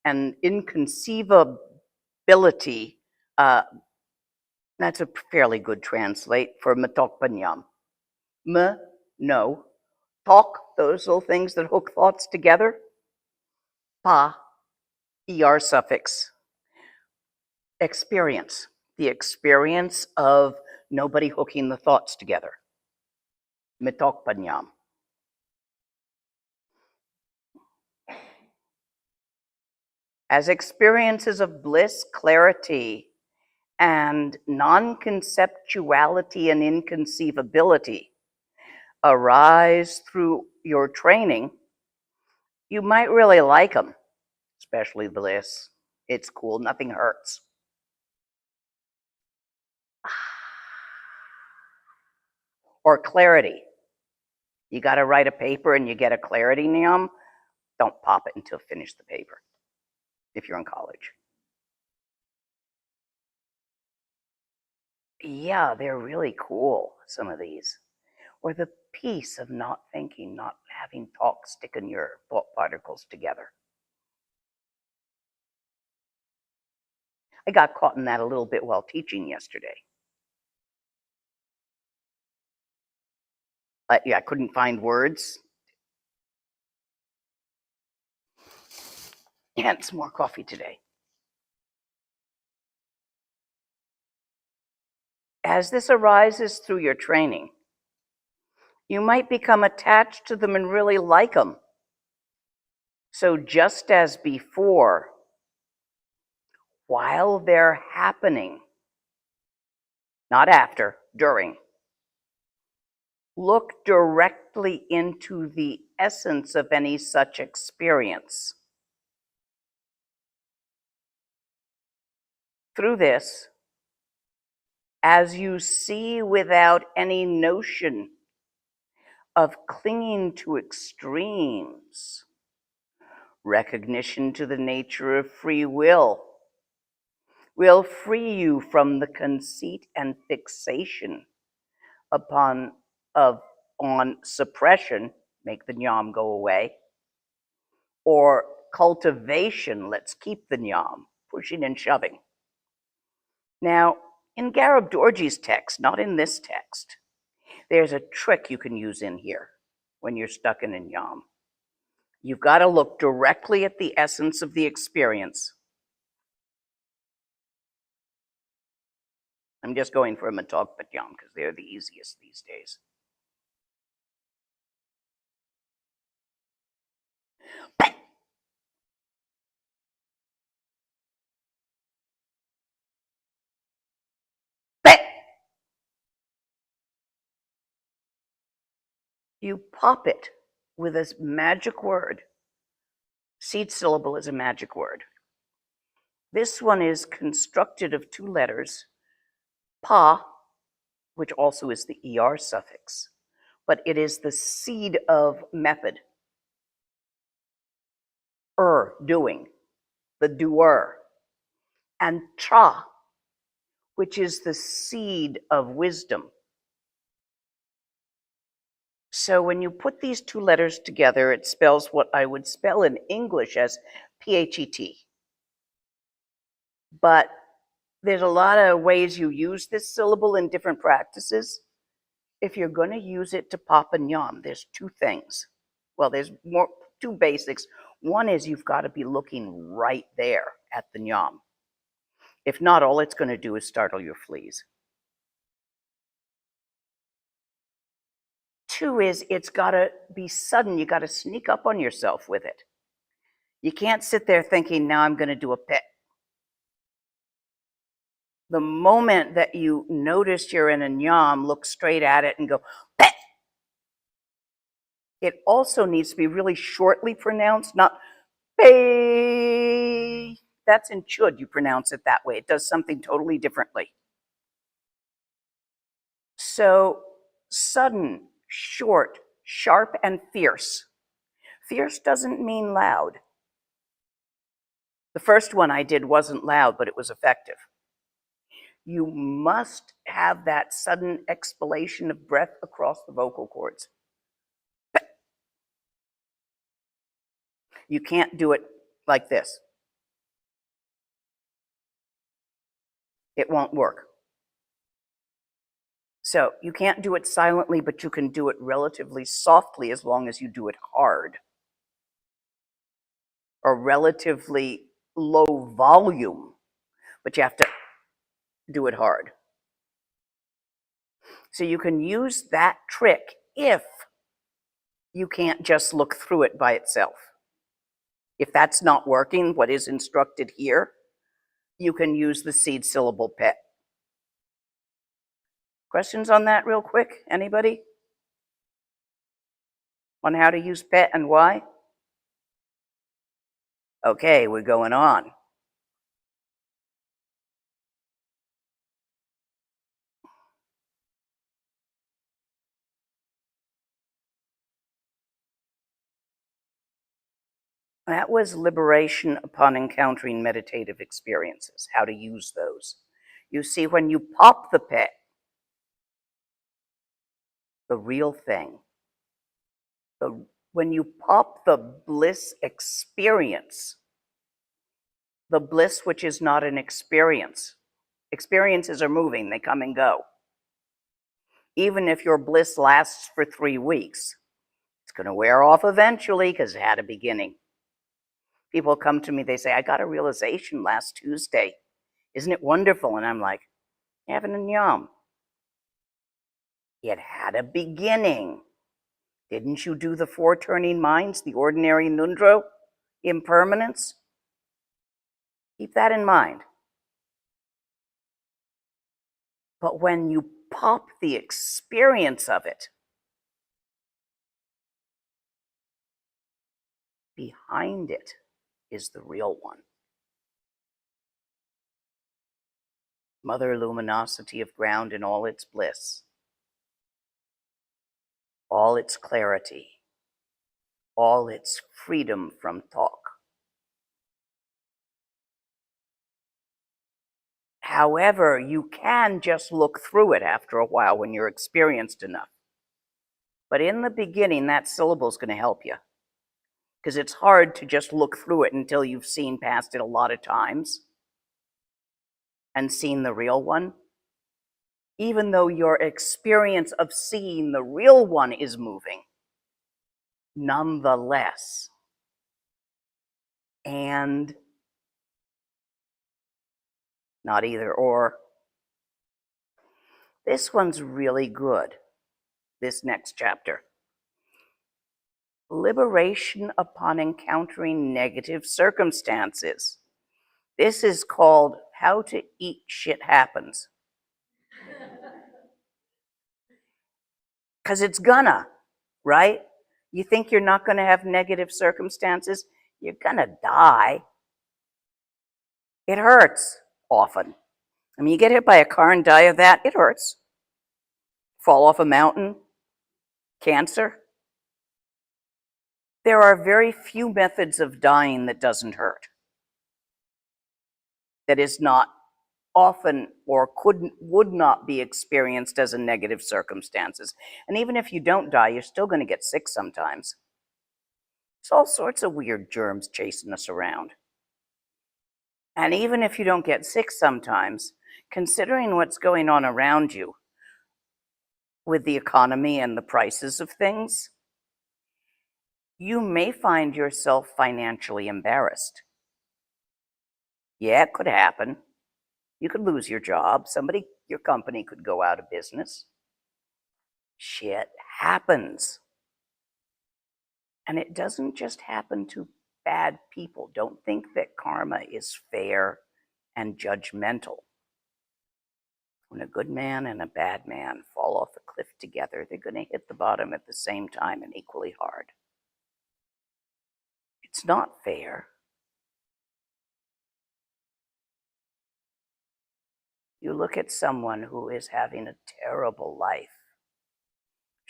and inconceivability. That's a fairly good translate for Matokpanyam. No. Talk, those little things that hook thoughts together. Pa, ER suffix. Experience. The experience of nobody hooking the thoughts together. Mitokpanyam. As experiences of bliss, clarity, and non-conceptuality and inconceivability arise through your training, you might really like them, especially bliss. It's cool, nothing hurts. Or clarity. You got to write a paper and you get a clarity nyam, don't pop it until finish the paper, if you're in college. Yeah, they're really cool, some of these. Or the peace of not thinking, not having talk sticking your thought particles together. I got caught in that a little bit while teaching yesterday. I couldn't find words. And some more coffee today. As this arises through your training, you might become attached to them and really like them. So just as before, while they're happening, not after, during, look directly into the essence of any such experience. Through this, as you see without any notion of clinging to extremes, recognition to the nature of free will free you from the conceit and fixation on suppression, make the nyam go away, or cultivation, let's keep the nyam, pushing and shoving. Now, in Garib Dorji's text, not in this text, there's a trick you can use in here when you're stuck in a nyam. You've got to look directly at the essence of the experience. I'm just going for a Matokpatyam because they're the easiest these days. You pop it with a magic word. Seed syllable is a magic word. This one is constructed of two letters, pa, which also is the er suffix, but it is the seed of method. Doing, the doer. And tra, which is the seed of wisdom. So when you put these two letters together, it spells what I would spell in English as P-H-E-T. But there's a lot of ways you use this syllable in different practices. If you're going to use it to pop and yam, there's two things. Well, there's two basics. One is you've got to be looking right there at the yam. If not, all it's going to do is startle your fleas. Two is it's got to be sudden. You got to sneak up on yourself with it. You can't sit there thinking, now I'm going to do a pit. The moment that you notice you're in a nyam, look straight at it and go, pet. It also needs to be really shortly pronounced, not pay. That's in chud, you pronounce it that way. It does something totally differently. So sudden, short, sharp, and fierce. Fierce doesn't mean loud. The first one I did wasn't loud, but it was effective. You must have that sudden expulsion of breath across the vocal cords. You can't do it like this. It won't work. So you can't do it silently, but you can do it relatively softly as long as you do it hard. Or relatively low volume, but you have to do it hard. So you can use that trick if you can't just look through it by itself. If that's not working, what is instructed here, you can use the seed syllable pet. Questions on that real quick? Anybody? On how to use pet and why? Okay, we're going on. That was liberation upon encountering meditative experiences, how to use those. You see, when you pop the pet, the real thing, when you pop the bliss experience, the bliss which is not an experience, experiences are moving, they come and go. Even if your bliss lasts for 3 weeks, it's going to wear off eventually because it had a beginning. People come to me, they say, I got a realization last Tuesday. Isn't it wonderful? And I'm like, having a yum. It had a beginning. Didn't you do the 4 turning minds, the ordinary nundro, impermanence? Keep that in mind. But when you pop the experience of it, behind it is the real one. Mother luminosity of ground in all its bliss, all its clarity, all its freedom from talk. However, you can just look through it after a while when you're experienced enough. But in the beginning, that syllable is going to help you, because it's hard to just look through it until you've seen past it a lot of times and seen the real one. Even though your experience of seeing the real one is moving, nonetheless. And not either or. This one's really good, this next chapter. Liberation upon encountering negative circumstances. This is called How to Eat Shit Happens. Because it's gonna, right? You think you're not gonna have negative circumstances? You're gonna die. It hurts often. I mean, you get hit by a car and die of that, it hurts. Fall off a mountain, cancer. There are very few methods of dying that doesn't hurt. That is not often or would not be experienced as a negative circumstances. And even if you don't die, you're still going to get sick sometimes. There's all sorts of weird germs chasing us around. And even if you don't get sick sometimes, considering what's going on around you with the economy and the prices of things, you may find yourself financially embarrassed. Yeah, it could happen. You could lose your job. Your company could go out of business. Shit happens. And it doesn't just happen to bad people. Don't think that karma is fair and judgmental. When a good man and a bad man fall off a cliff together, they're going to hit the bottom at the same time and equally hard. It's not fair. You look at someone who is having a terrible life.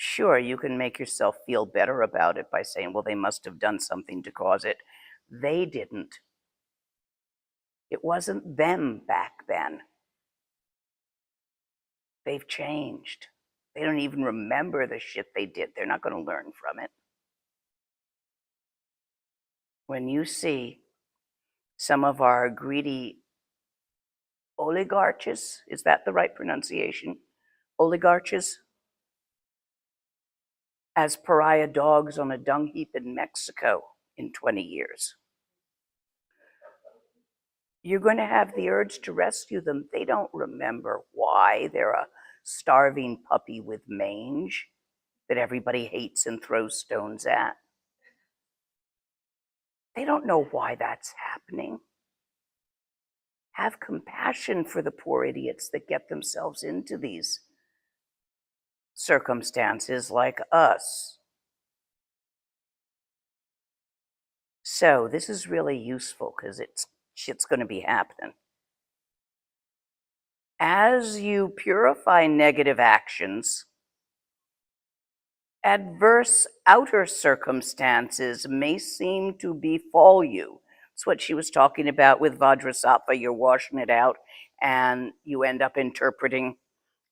Sure, you can make yourself feel better about it by saying, well, they must have done something to cause it. They didn't. It wasn't them back then. They've changed. They don't even remember the shit they did. They're not going to learn from it. When you see some of our greedy oligarchs, is that the right pronunciation? Oligarchs? As pariah dogs on a dung heap in Mexico in 20 years. You're going to have the urge to rescue them. They don't remember why they're a starving puppy with mange that everybody hates and throws stones at. They don't know why that's happening. Have compassion for the poor idiots that get themselves into these circumstances like us. So this is really useful because shit's going to be happening. As you purify negative actions, adverse outer circumstances may seem to befall you. It's what she was talking about with Vajrasattva. You're washing it out and you end up interpreting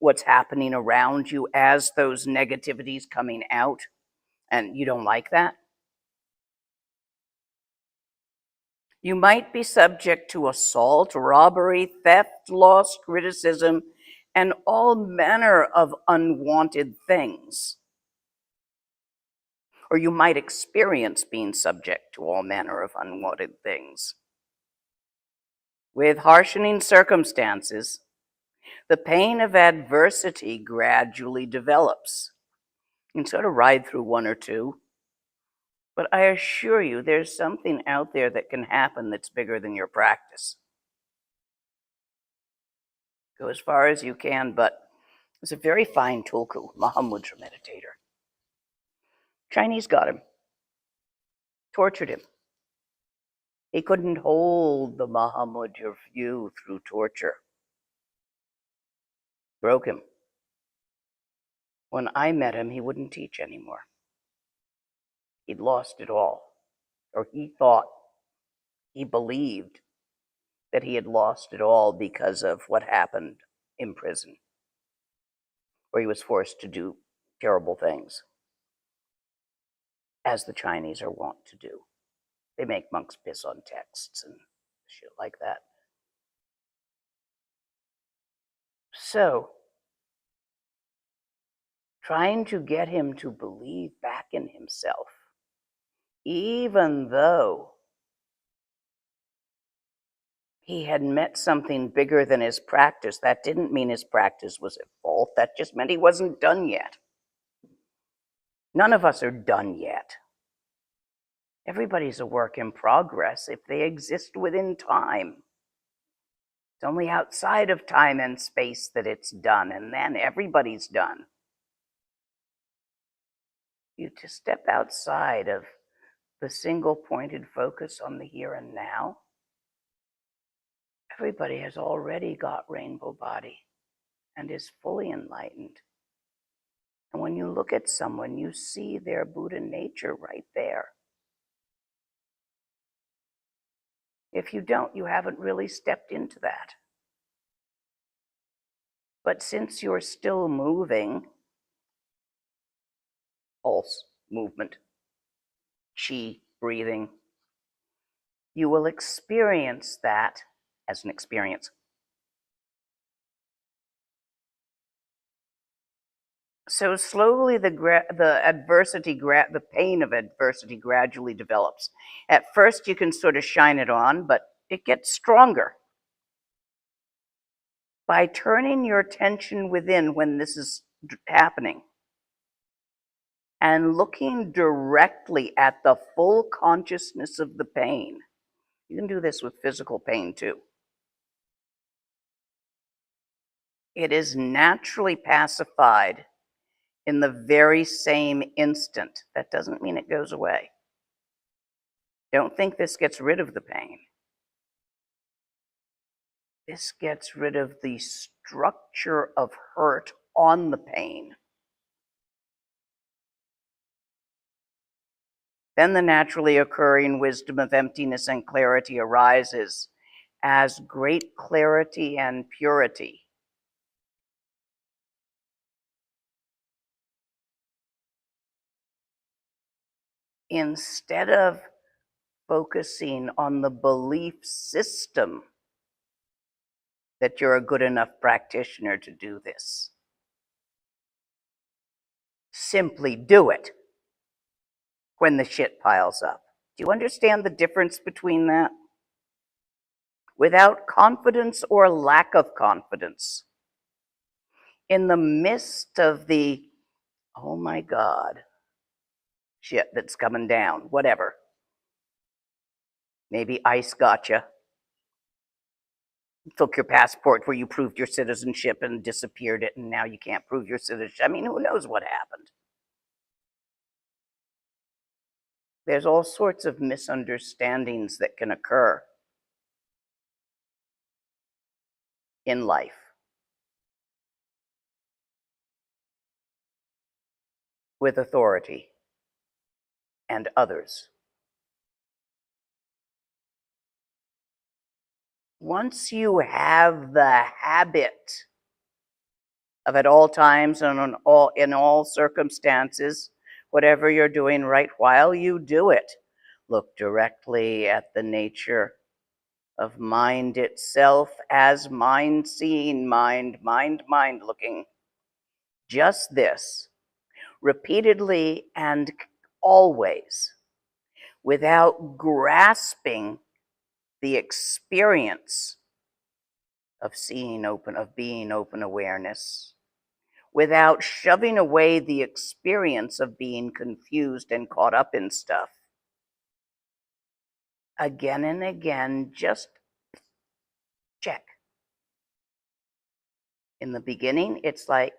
what's happening around you as those negativities coming out, and you don't like that. You might be subject to assault, robbery, theft, loss, criticism, and all manner of unwanted things. Or you might experience being subject to all manner of unwanted things. With harshening circumstances, the pain of adversity gradually develops. You can sort of ride through one or two, but I assure you there's something out there that can happen that's bigger than your practice. Go as far as you can, but it's a very fine tulku, Mahamudra meditator. Chinese got him, tortured him. He couldn't hold the Mahamudra view through torture. Broke him. When I met him, he wouldn't teach anymore. He'd lost it all. Or he believed that he had lost it all because of what happened in prison, where he was forced to do terrible things, as the Chinese are wont to do. They make monks piss on texts and shit like that. So, trying to get him to believe back in himself, even though he had met something bigger than his practice, that didn't mean his practice was at fault. That just meant he wasn't done yet. None of us are done yet. Everybody's a work in progress if they exist within time. It's only outside of time and space that it's done, and then everybody's done. You to step outside of the single pointed focus on the here and now, Everybody has already got rainbow body and is fully enlightened. And when you look at someone, you see their Buddha nature right there. If you don't, you haven't really stepped into that. But since you're still moving, pulse, movement, chi, breathing, you will experience that as an experience. So slowly the pain of adversity gradually develops. At first you can sort of shine it on, but it gets stronger. By turning your attention within when this is happening and looking directly at the full consciousness of the pain. You can do this with physical pain too. It is naturally pacified in the very same instant. That doesn't mean it goes away. Don't think this gets rid of the pain. This gets rid of the structure of hurt on the pain. Then the naturally occurring wisdom of emptiness and clarity arises as great clarity and purity. Instead of focusing on the belief system that you're a good enough practitioner to do this, simply do it when the shit piles up. Do you understand the difference between that? Without confidence or lack of confidence, in the midst of the, oh my God, shit that's coming down, whatever. Maybe ICE got you, took your passport where you proved your citizenship and disappeared it, and now you can't prove your citizenship. I mean, who knows what happened? There's all sorts of misunderstandings that can occur in life. With authority and others. Once you have the habit of at all times and in all circumstances, whatever you're doing right while you do it, look directly at the nature of mind itself as mind seeing mind, mind looking. Just this, repeatedly and always, without grasping the experience of seeing open, of being open awareness, without shoving away the experience of being confused and caught up in stuff. Again and again, just check. In the beginning, it's like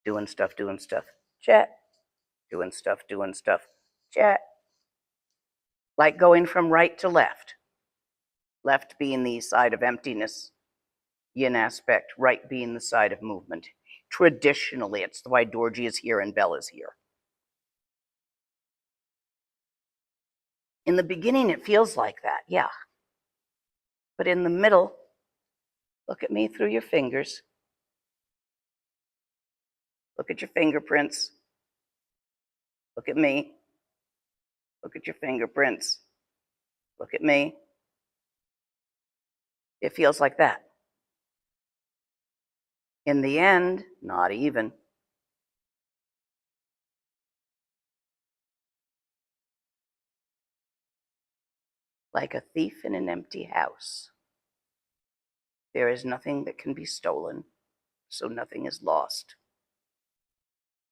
doing stuff, check. Doing stuff, check. Like going from right to left. Left being the side of emptiness, yin aspect, right being the side of movement. Traditionally, it's why Dorji is here and Bell is here. In the beginning, it feels like that, yeah. But in the middle, look at me through your fingers. Look at your fingerprints. Look at me. Look at your fingerprints. Look at me. It feels like that. In the end, not even. Like a thief in an empty house. There is nothing that can be stolen, so nothing is lost.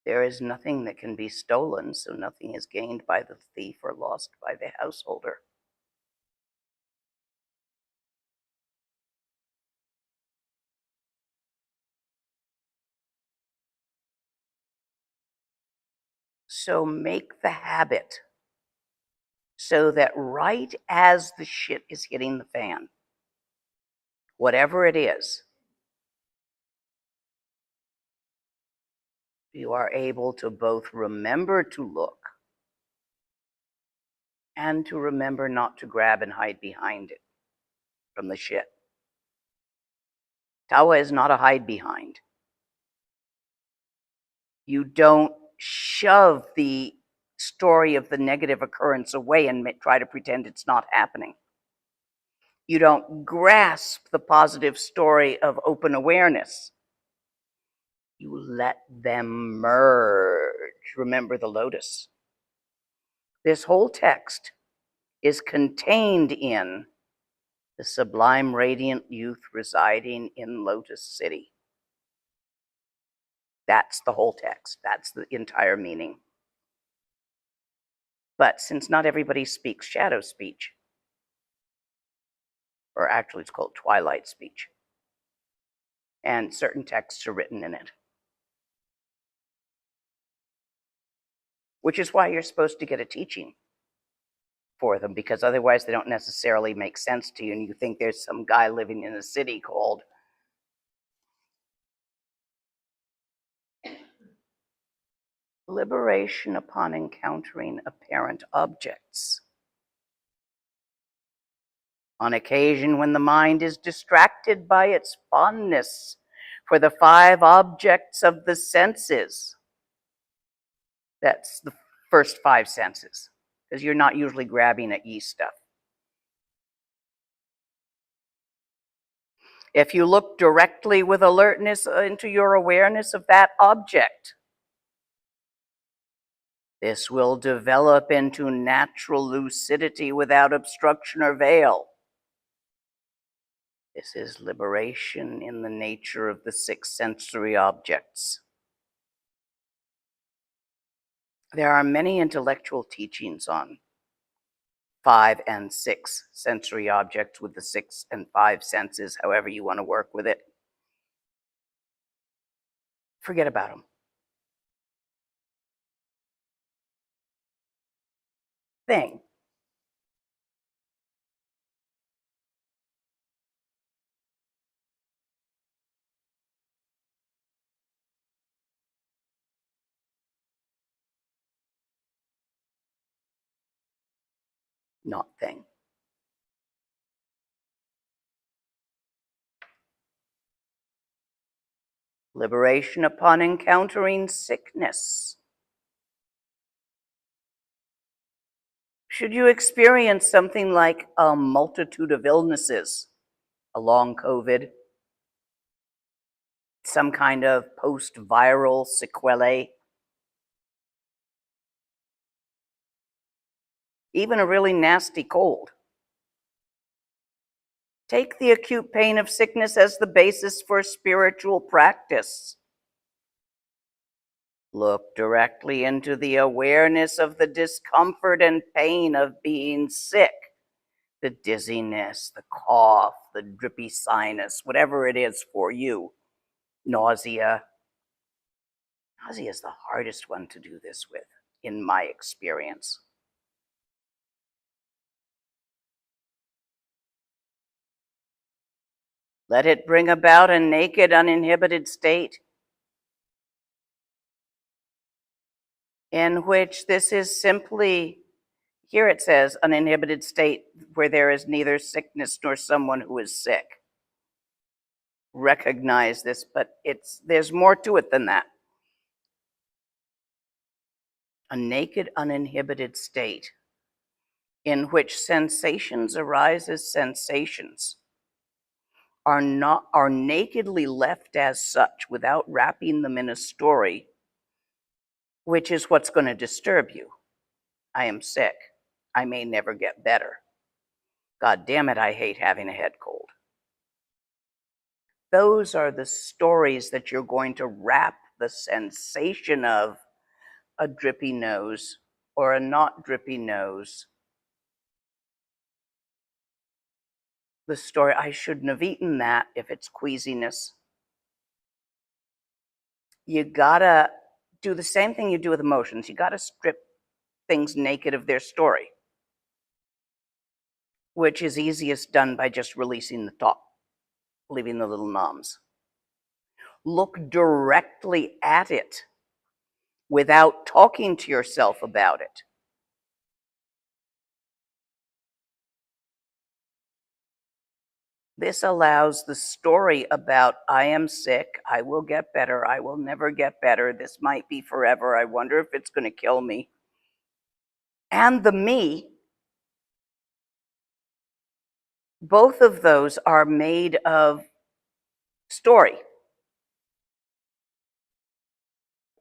There is nothing that can be stolen, so nothing is gained by the thief or lost by the householder. So make the habit so that right as the shit is hitting the fan, whatever it is, you are able to both remember to look and to remember not to grab and hide behind it from the shit. Tawa is not a hide behind. You don't shove the story of the negative occurrence away and try to pretend it's not happening. You don't grasp the positive story of open awareness. You let them merge. Remember the lotus. This whole text is contained in the sublime radiant youth residing in Lotus City. That's the whole text. That's the entire meaning. But since not everybody speaks shadow speech, or actually it's called twilight speech, and certain texts are written in it, which is why you're supposed to get a teaching for them, because otherwise they don't necessarily make sense to you, and you think there's some guy living in a city called liberation upon encountering apparent objects. On occasion, when the mind is distracted by its fondness for the 5 objects of the senses, that's the first 5 senses, because you're not usually grabbing at ye stuff. If you look directly with alertness into your awareness of that object, this will develop into natural lucidity without obstruction or veil. This is liberation in the nature of the 6 sensory objects. There are many intellectual teachings on 5 and 6 sensory objects with the 6 and 5 senses, however you want to work with it. Forget about them. Thing. Not thing. Liberation upon encountering sickness. Should you experience something like a multitude of illnesses, a long COVID, some kind of post-viral sequelae, even a really nasty cold, take the acute pain of sickness as the basis for spiritual practice. Look directly into the awareness of the discomfort and pain of being sick. The dizziness, the cough, the drippy sinus, whatever it is for you. Nausea. Nausea is the hardest one to do this with, in my experience. Let it bring about a naked, uninhibited state in which this is simply, here it says, uninhibited state where there is neither sickness nor someone who is sick. Recognize this, but there's more to it than that. A naked, uninhibited state in which sensations arise as sensations are nakedly left as such without wrapping them in a story, which is what's going to disturb you. I am sick. I may never get better. God damn it, I hate having a head cold. Those are the stories that you're going to wrap the sensation of a drippy nose or a not drippy nose. The story, I shouldn't have eaten that if it's queasiness. You gotta do the same thing you do with emotions. You gotta strip things naked of their story, which is easiest done by just releasing the thought. leaving the little noms. Look directly at it without talking to yourself about it. This allows the story about, I am sick, I will get better, I will never get better, this might be forever, I wonder if it's going to kill me, and the me, both of those are made of story.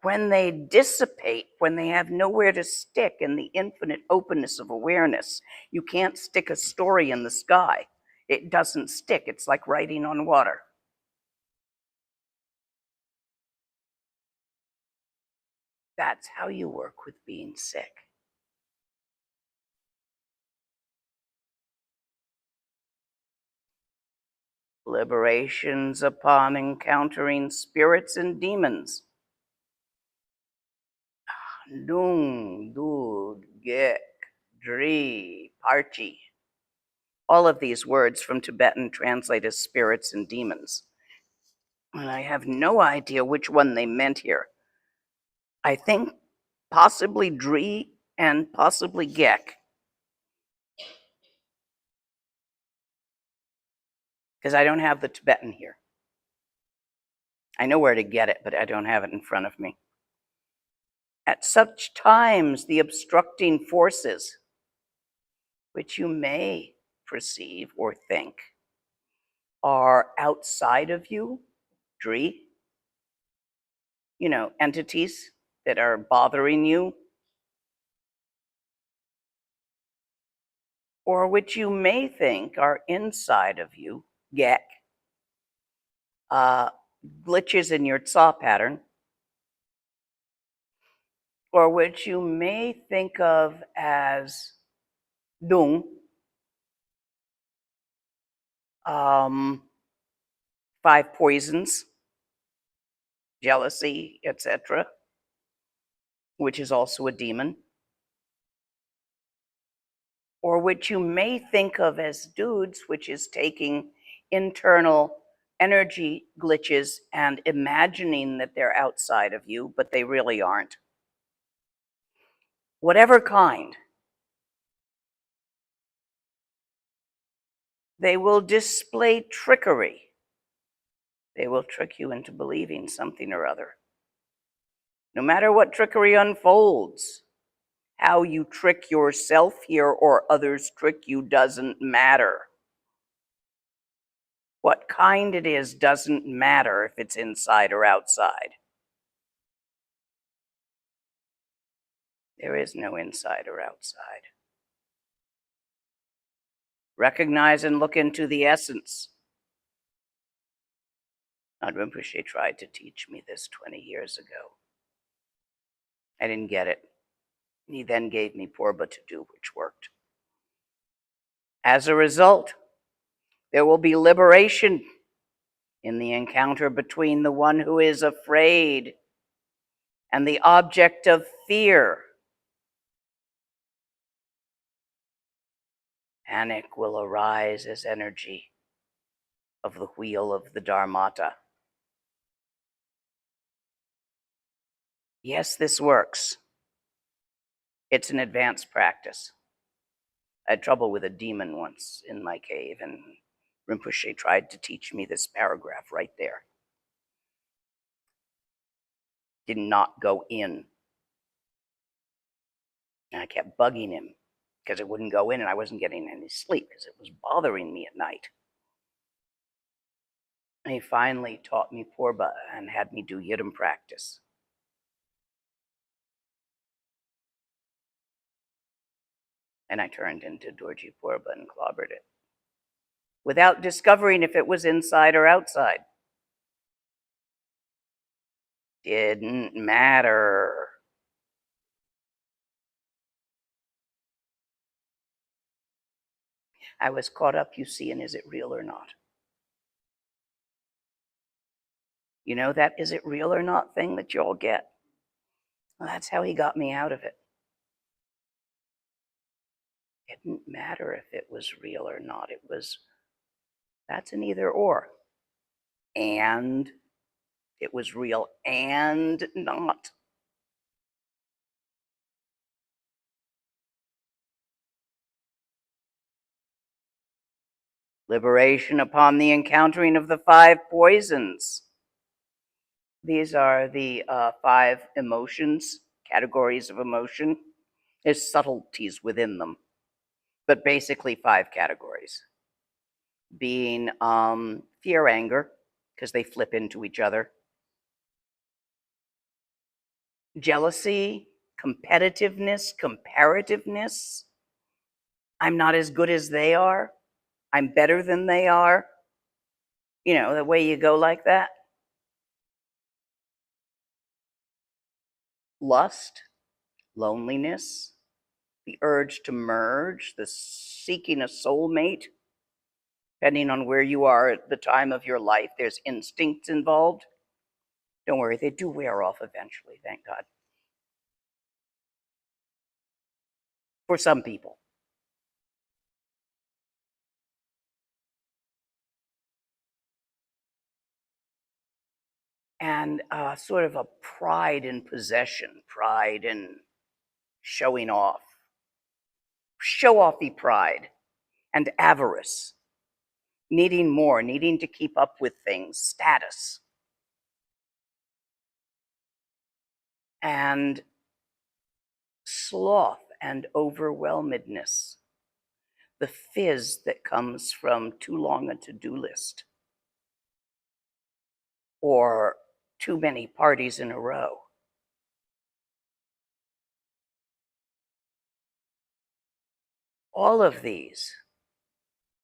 When they dissipate, when they have nowhere to stick in the infinite openness of awareness, you can't stick a story in the sky. It doesn't stick. It's like writing on water. That's how you work with being sick. Liberations upon encountering spirits and demons. Dung, dud, gek, dri, parchi. All of these words from Tibetan translate as spirits and demons. And I have no idea which one they meant here. I think possibly dri and possibly gek. Because I don't have the Tibetan here. I know where to get it, but I don't have it in front of me. At such times, the obstructing forces, which you may perceive or think are outside of you, dri, entities that are bothering you, or which you may think are inside of you, gek, glitches in your tsaw pattern, or which you may think of as dung, 5 poisons, jealousy, etc., which is also a demon, or which you may think of as dudes, which is taking internal energy glitches and imagining that they're outside of you, but they really aren't. Whatever kind, they will display trickery. They will trick you into believing something or other. No matter what trickery unfolds, how you trick yourself here or others trick you doesn't matter. What kind it is doesn't matter if it's inside or outside. There is no inside or outside. Recognize and look into the essence. Rinpoche tried to teach me this 20 years ago. I didn't get it. He then gave me Purba to do, which worked. As a result, there will be liberation in the encounter between the one who is afraid and the object of fear. Panic will arise as energy of the wheel of the Dharmata. Yes, this works. It's an advanced practice. I had trouble with a demon once in my cave, and Rinpoche tried to teach me this paragraph right there. Did not go in. And I kept bugging him because it wouldn't go in, and I wasn't getting any sleep because it was bothering me at night. And he finally taught me Purba and had me do Yidam practice. And I turned into Dorji Purba and clobbered it without discovering if it was inside or outside. Didn't matter. I was caught up, you see, in is it real or not? You know that is it real or not thing that you all get? Well, that's how he got me out of it. It didn't matter if it was real or not. That's an either or. and it was real and not. Liberation upon the encountering of the 5 poisons. These are the 5 emotions, categories of emotion. There's subtleties within them, but basically 5 categories. Being fear, anger, because they flip into each other. Jealousy, competitiveness, comparativeness. I'm not as good as they are. I'm better than they are. You know, the way you go like that. Lust, loneliness, the urge to merge, the seeking a soulmate. Depending on where you are at the time of your life, there's instincts involved. Don't worry, they do wear off eventually, thank God. For some people. And sort of a pride in possession, pride in showing off, show-offy pride, and avarice, needing more, needing to keep up with things, status. And sloth and overwhelmedness, the fizz that comes from too long a to-do list or too many parties in a row. All of these,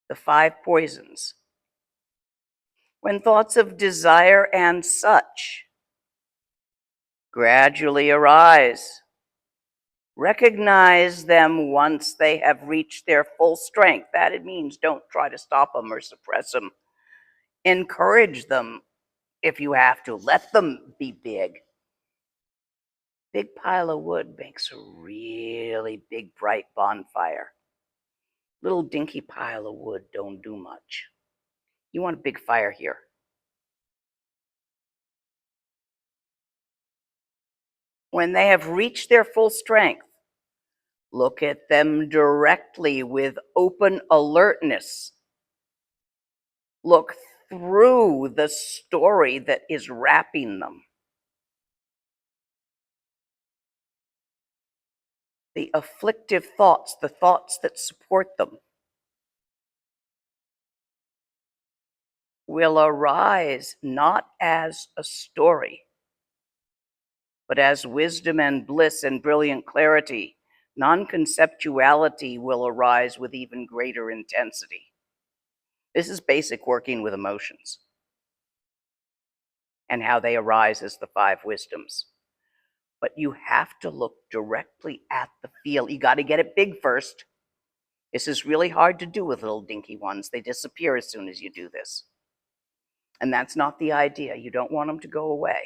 the 5 poisons, when thoughts of desire and such gradually arise, recognize them once they have reached their full strength. That it means don't try to stop them or suppress them. Encourage them if you have to. Let them be big. Big pile of wood makes a really big, bright bonfire. Little dinky pile of wood don't do much. You want a big fire here. When they have reached their full strength, look at them directly with open alertness. Look through the story that is wrapping them. The afflictive thoughts, the thoughts that support them, will arise not as a story, but as wisdom and bliss and brilliant clarity. Non-conceptuality will arise with even greater intensity. This is basic working with emotions and how they arise as the 5 wisdoms. But you have to look directly at the feel. You got to get it big first. This is really hard to do with little dinky ones. They disappear as soon as you do this. And that's not the idea. You don't want them to go away.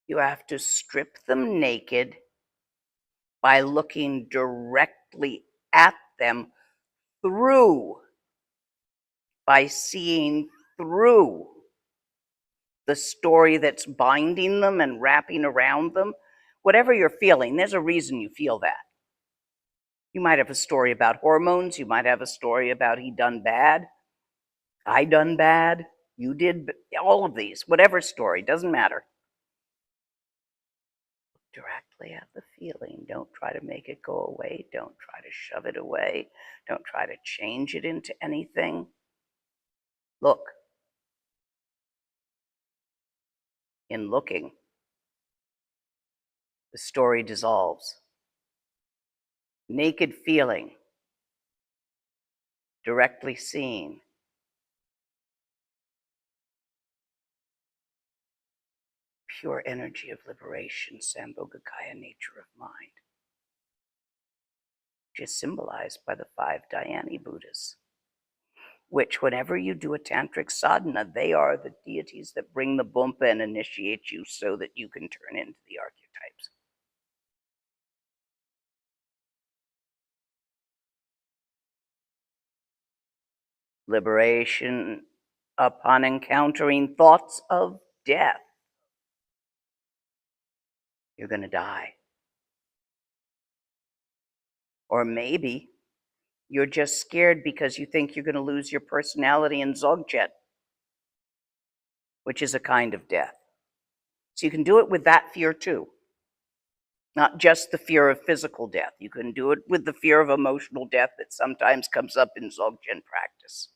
You have to strip them naked by looking directly at them through, by seeing through the story that's binding them and wrapping around them. Whatever you're feeling, there's a reason you feel that. You might have a story about hormones. You might have a story about he done bad, I done bad, you did, all of these, whatever story, doesn't matter. Directly at the feeling. Don't try to make it go away. Don't try to shove it away. Don't try to change it into anything. Look. In looking, the story dissolves. Naked feeling, directly seen. Pure energy of liberation, Sambhogakaya nature of mind, which is symbolized by the 5 Dhyani Buddhas, which whenever you do a tantric sadhana, they are the deities that bring the bumpa and initiate you so that you can turn into the archetypes. Liberation upon encountering thoughts of death, you're going to die. Or maybe you're just scared because you think you're going to lose your personality in Dzogchen, which is a kind of death. So you can do it with that fear too. Not just the fear of physical death. You can do it with the fear of emotional death that sometimes comes up in Dzogchen practice.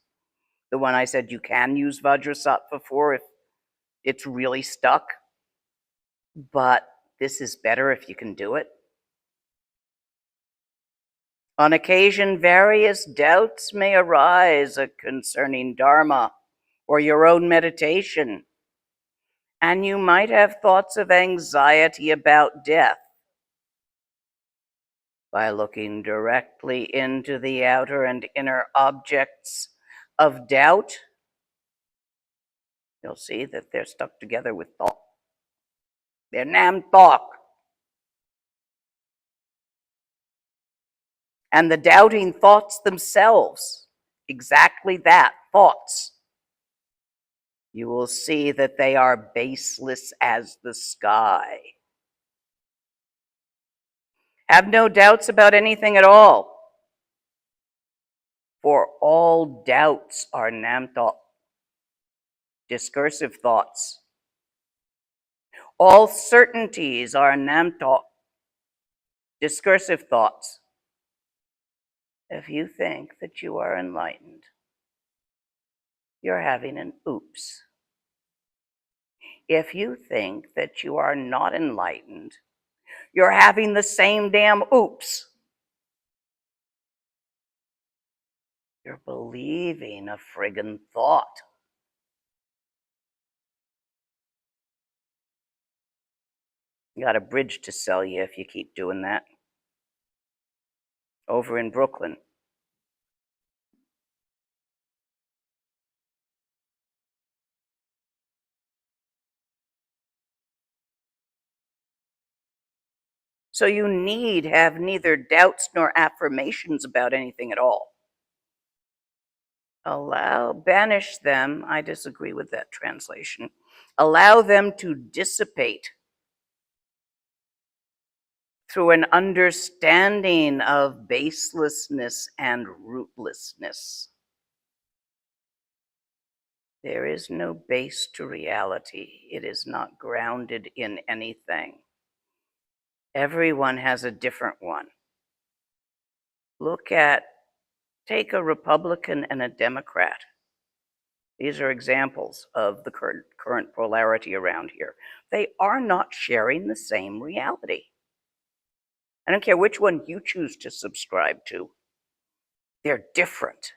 The one I said you can use Vajrasattva for if it's really stuck, but this is better if you can do it. On occasion, various doubts may arise concerning Dharma or your own meditation, and you might have thoughts of anxiety about death. By looking directly into the outer and inner objects of doubt, you'll see that they're stuck together with thought. They're nam thought. And the doubting thoughts themselves, exactly that, thoughts. You will see that they are baseless as the sky. Have no doubts about anything at all, for all doubts are nam thought, discursive thoughts. All certainties are nam thought, discursive thoughts. If you think that you are enlightened, you're having an oops. If you think that you are not enlightened, you're having the same damn oops. You're believing a friggin' thought. You got a bridge to sell you if you keep doing that. Over in Brooklyn. So you need have neither doubts nor affirmations about anything at all. Banish them, I disagree with that translation. Allow them to dissipate through an understanding of baselessness and rootlessness. There is no base to reality. It is not grounded in anything. Everyone has a different one. Take a Republican and a Democrat. These are examples of the current polarity around here. They are not sharing the same reality. I don't care which one you choose to subscribe to. They're different.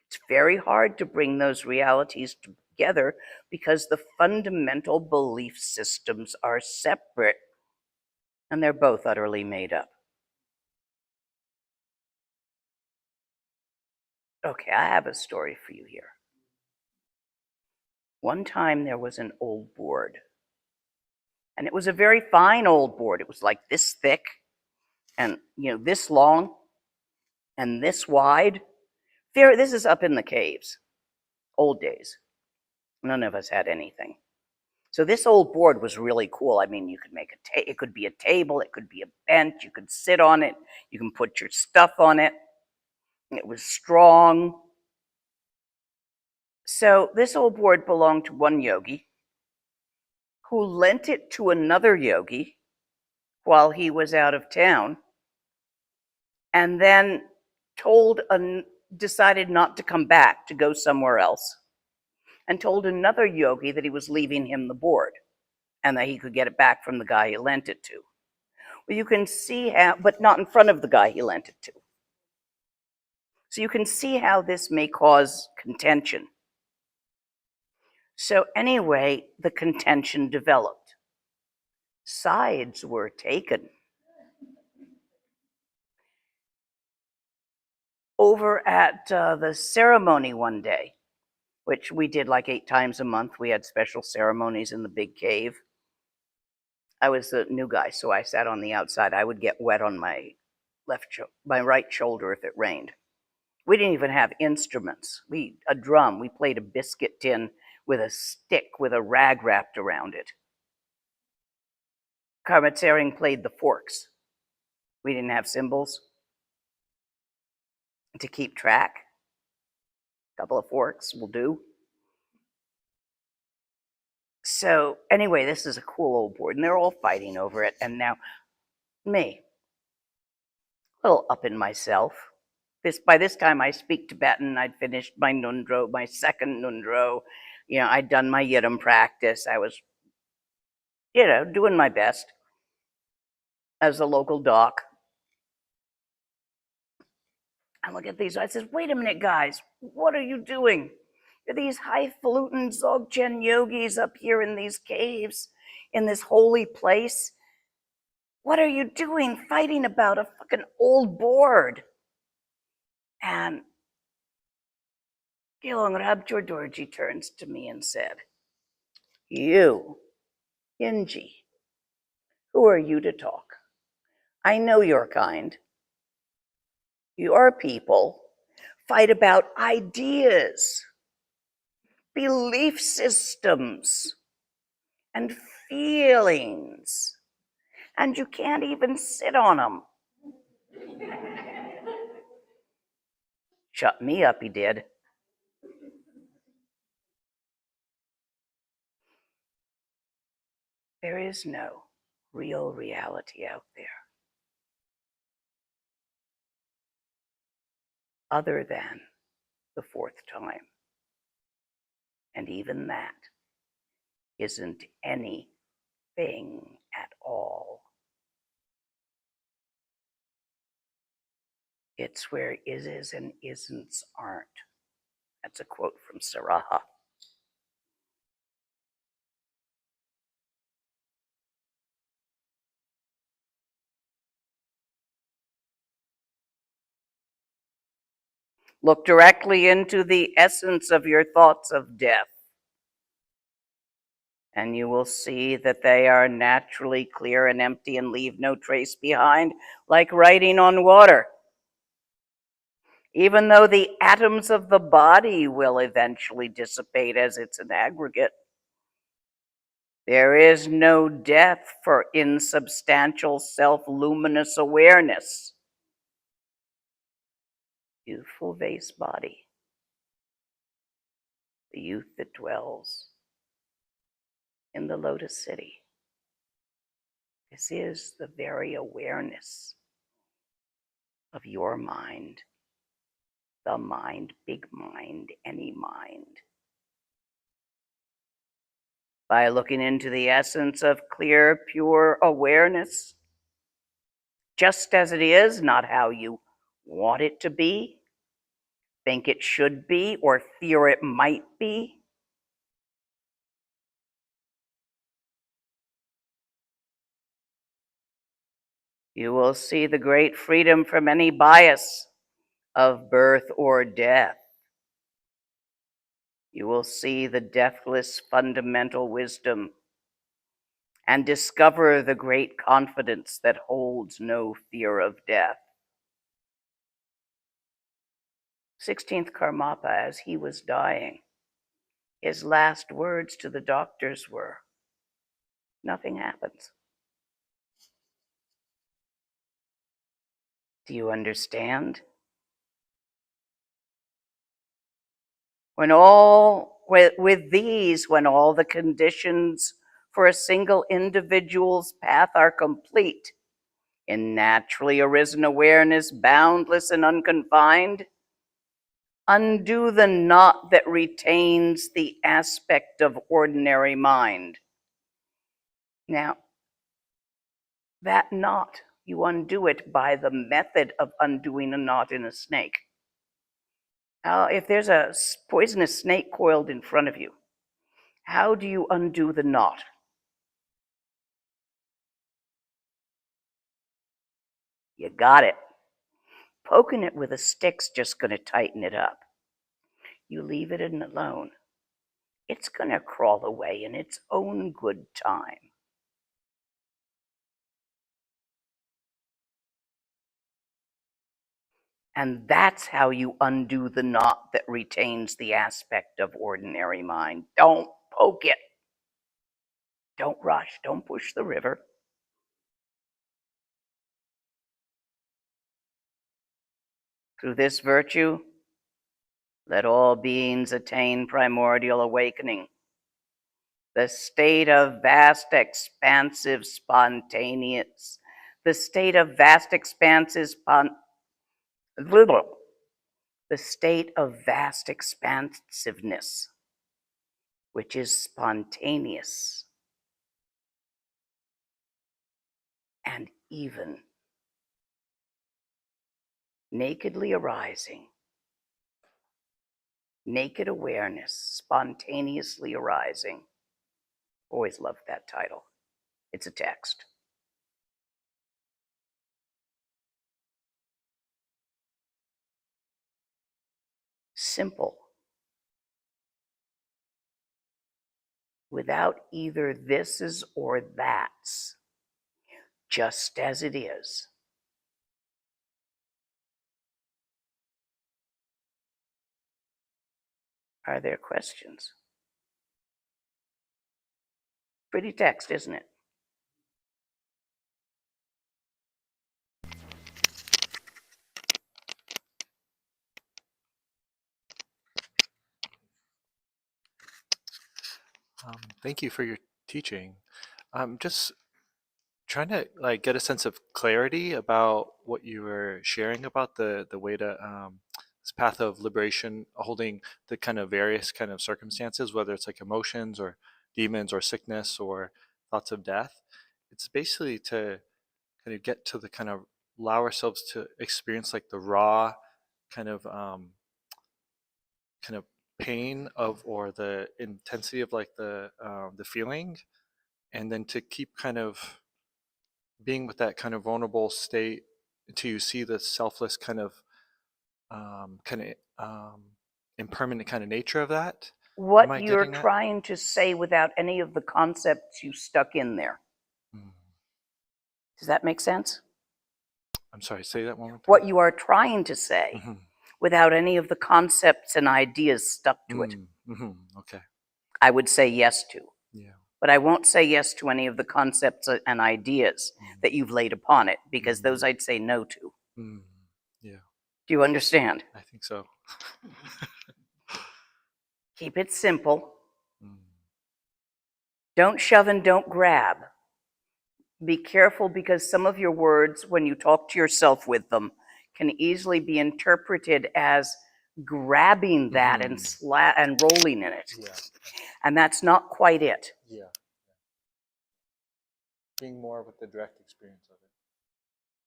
It's very hard to bring those realities together because the fundamental belief systems are separate and they're both utterly made up. Okay, I have a story for you here. One time there was an old board, and it was a very fine old board. It was like this thick and this long and this wide. This is up in the caves, old days. None of us had anything. So this old board was really cool. I mean, you could make it could be a table, it could be a bench, you could sit on it, you can put your stuff on it. It was strong. So this old board belonged to one yogi who lent it to another yogi while he was out of town, and then decided not to come back, to go somewhere else, and told another yogi that he was leaving him the board and that he could get it back from the guy he lent it to. Well, you can see how, but not in front of the guy he lent it to. So you can see how this may cause contention. So anyway, the contention developed. Sides were taken. Over at the ceremony one day, which we did like 8 times a month, we had special ceremonies in the big cave. I was the new guy, so I sat on the outside. I would get wet on my right shoulder if it rained. We didn't even have instruments. A drum, we played a biscuit tin with a stick with a rag wrapped around it. Karmatsering played the forks. We didn't have cymbals to keep track. A couple of forks will do. So anyway, this is a cool old board, and they're all fighting over it. And now me, a little up in myself. By this time, I speak Tibetan. I'd finished my Nundro, my second Nundro. I'd done my Yidam practice. I was, doing my best as a local doc. I look at these. I says, "Wait a minute, guys. What are you doing? You're these highfalutin Dzogchen yogis up here in these caves, in this holy place. What are you doing fighting about a fucking old board?" And Gilong Rabjor Dorji turns to me and said, "You, Yinji, who are you to talk? I know your kind. Your people fight about ideas, belief systems, and feelings, and you can't even sit on them." Shut me up, he did. There is no real reality out there other than the fourth time. And even that isn't anything at all. It's where ises and isn'ts aren't. That's a quote from Saraha. Look directly into the essence of your thoughts of death, and you will see that they are naturally clear and empty and leave no trace behind, like writing on water. Even though the atoms of the body will eventually dissipate as it's an aggregate, there is no death for insubstantial self-luminous awareness. Youthful vase body, the youth that dwells in the Lotus City. This is the very awareness of your mind, the mind, big mind, any mind. By looking into the essence of clear, pure awareness, just as it is, not how you want it to be, think it should be, or fear it might be. You will see the great freedom from any bias of birth or death. You will see the deathless fundamental wisdom and discover the great confidence that holds no fear of death. 16th Karmapa, as he was dying, his last words to the doctors were, "Nothing happens." Do you understand? When all the conditions for a single individual's path are complete, in naturally arisen awareness, boundless and unconfined, undo the knot that retains the aspect of ordinary mind. Now, that knot, you undo it by the method of undoing a knot in a snake. If there's a poisonous snake coiled in front of you, how do you undo the knot? You got it. Poking it with a stick's just going to tighten it up. You leave it alone. It's going to crawl away in its own good time. And that's how you undo the knot that retains the aspect of ordinary mind. Don't poke it. Don't rush. Don't push the river. Through this virtue, let all beings attain primordial awakening, the state of vast, expansive, spontaneous, the state of vast, expansive, the state of vast expansiveness, which is spontaneous and even, nakedly arising, naked awareness, spontaneously arising. Always loved that title. It's a text. Simple. Without either thises or that's, just as it is. Are there questions? Pretty text, isn't it? Thank you for your teaching. I'm just trying to like get a sense of clarity about what you were sharing about the way to this path of liberation, holding the kind of various kind of circumstances, whether it's like emotions or demons or sickness or thoughts of death. It's basically to kind of get to the kind of allow ourselves to experience like the raw kind of pain of or the intensity of like the feeling, and then to keep kind of being with that kind of vulnerable state until you see the selfless kind of impermanent kind of nature of that. Am What I you're getting that? trying to say without any of the concepts you stuck in there. Mm. Does that make sense? I'm sorry, say that one more time. What you are trying to say Mm-hmm. without any of the concepts and ideas stuck to it. Mm-hmm. Okay. I would say yes to. Yeah. But I won't say yes to any of the concepts and ideas that you've laid upon it, because those I'd say no to. Yeah, Do you understand? I think so. Keep it simple. Mm. Don't shove and don't grab. Be careful, because some of your words, when you talk to yourself with them, can easily be interpreted as grabbing that and rolling in it. Yeah. And that's not quite it. Yeah. Being more with the direct experience of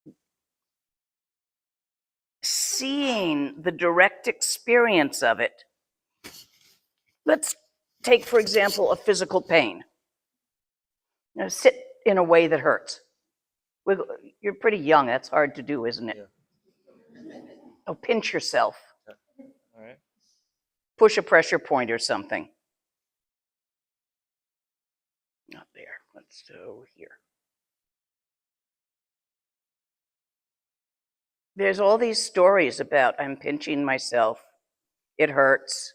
it. Seeing the direct experience of it. Let's take, for example, a physical pain. Now, sit in a way that hurts. You're pretty young. That's hard to do, isn't it? Yeah. Oh, pinch yourself. All right. Push a pressure point or something. Not there. Let's go here. There's all these stories about I'm pinching myself. It hurts.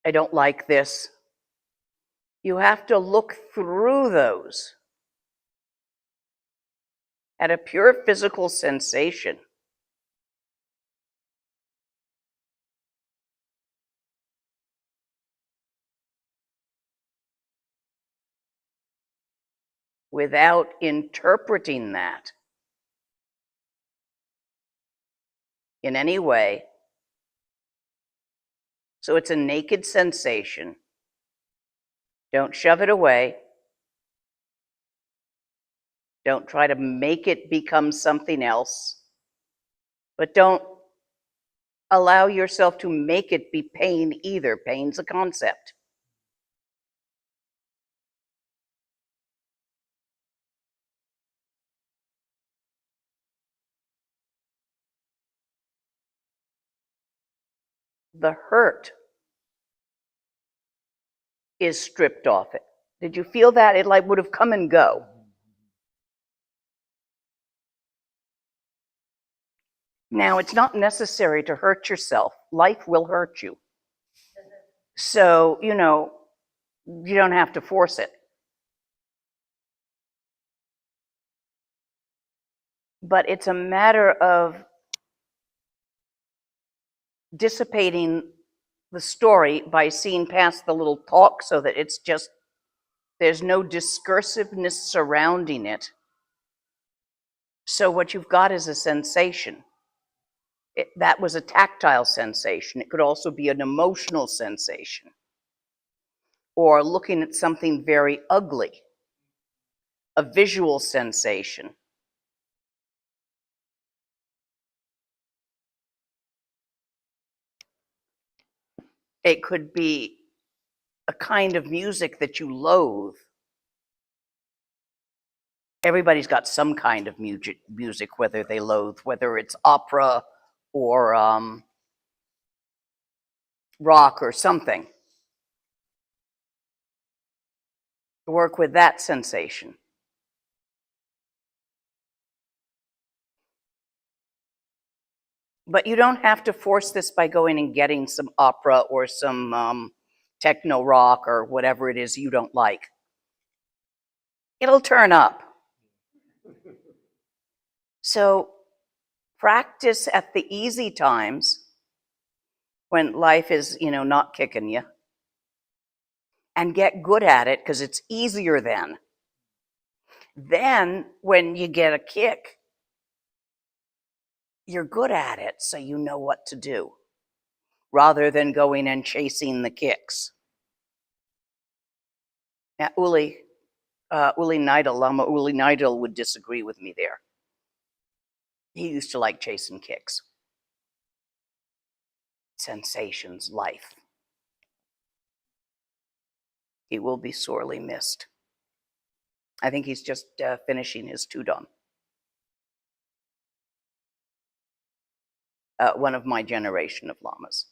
I don't like this. You have to look through those at a pure physical sensation. Without interpreting that in any way. So it's a naked sensation. Don't shove it away. Don't try to make it become something else. But don't allow yourself to make it be pain either. Pain's a concept. The hurt is stripped off it. Did you feel that? It like would have come and go. Now, it's not necessary to hurt yourself. Life will hurt you. So, you don't have to force it. But it's a matter of dissipating the story by seeing past the little talk so that it's just, there's no discursiveness surrounding it. So what you've got is a sensation. That was a tactile sensation. It could also be an emotional sensation. Or looking at something very ugly, a visual sensation. It could be a kind of music that you loathe. Everybody's got some kind of music, whether they loathe, whether it's opera or rock or something. Work with that sensation. But you don't have to force this by going and getting some opera or some techno rock or whatever it is you don't like. It'll turn up. So practice at the easy times when life is, not kicking you, and get good at it because it's easier then. Then when you get a kick, you're good at it, so you know what to do, rather than going and chasing the kicks. Now, Uli Nidal, Lama Uli Nidal would disagree with me there. He used to like chasing kicks. Sensations, life. He will be sorely missed. I think he's just finishing his Tudon. One of my generation of lamas.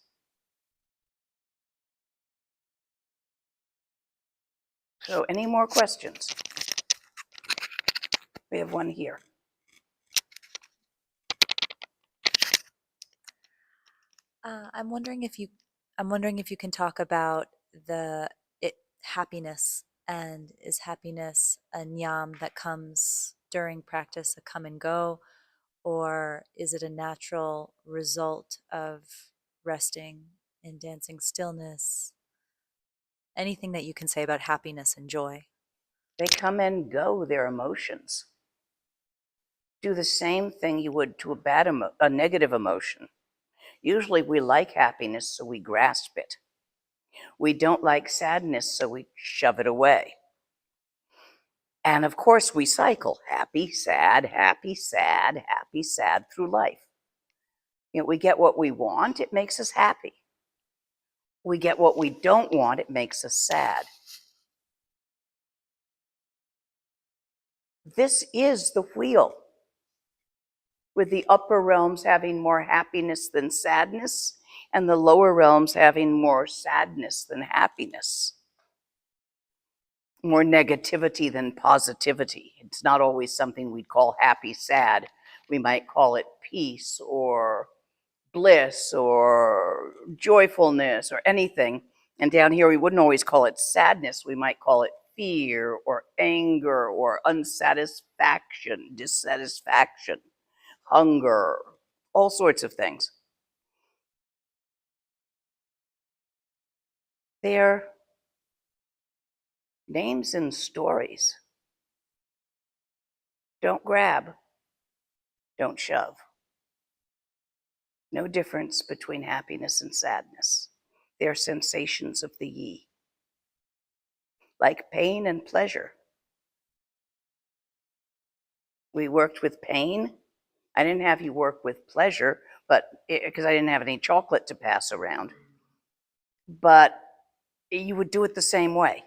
So any more questions? We have one here. I'm wondering if you can talk about happiness, and is happiness a nyam that comes during practice, a come and go, or is it a natural result of resting in dancing stillness? Anything that you can say about happiness and joy. They come and go, their emotions. Do the same thing you would to a negative emotion. Usually we like happiness, so we grasp it. We don't like sadness, so we shove it away. And of course we cycle, happy, sad, happy, sad, happy, sad through life. We get what we want, it makes us happy. We get what we don't want, it makes us sad. This is the wheel, with the upper realms having more happiness than sadness, and the lower realms having more sadness than happiness, more negativity than positivity. It's not always something we'd call happy, sad. We might call it peace or bliss or joyfulness or anything. And down here, we wouldn't always call it sadness. We might call it fear or anger or unsatisfaction, dissatisfaction, hunger, all sorts of things. They're names and stories. Don't grab, don't shove. No difference between happiness and sadness. They're sensations of the yi. Like pain and pleasure. We worked with pain. I didn't have you work with pleasure, but because I didn't have any chocolate to pass around. But you would do it the same way.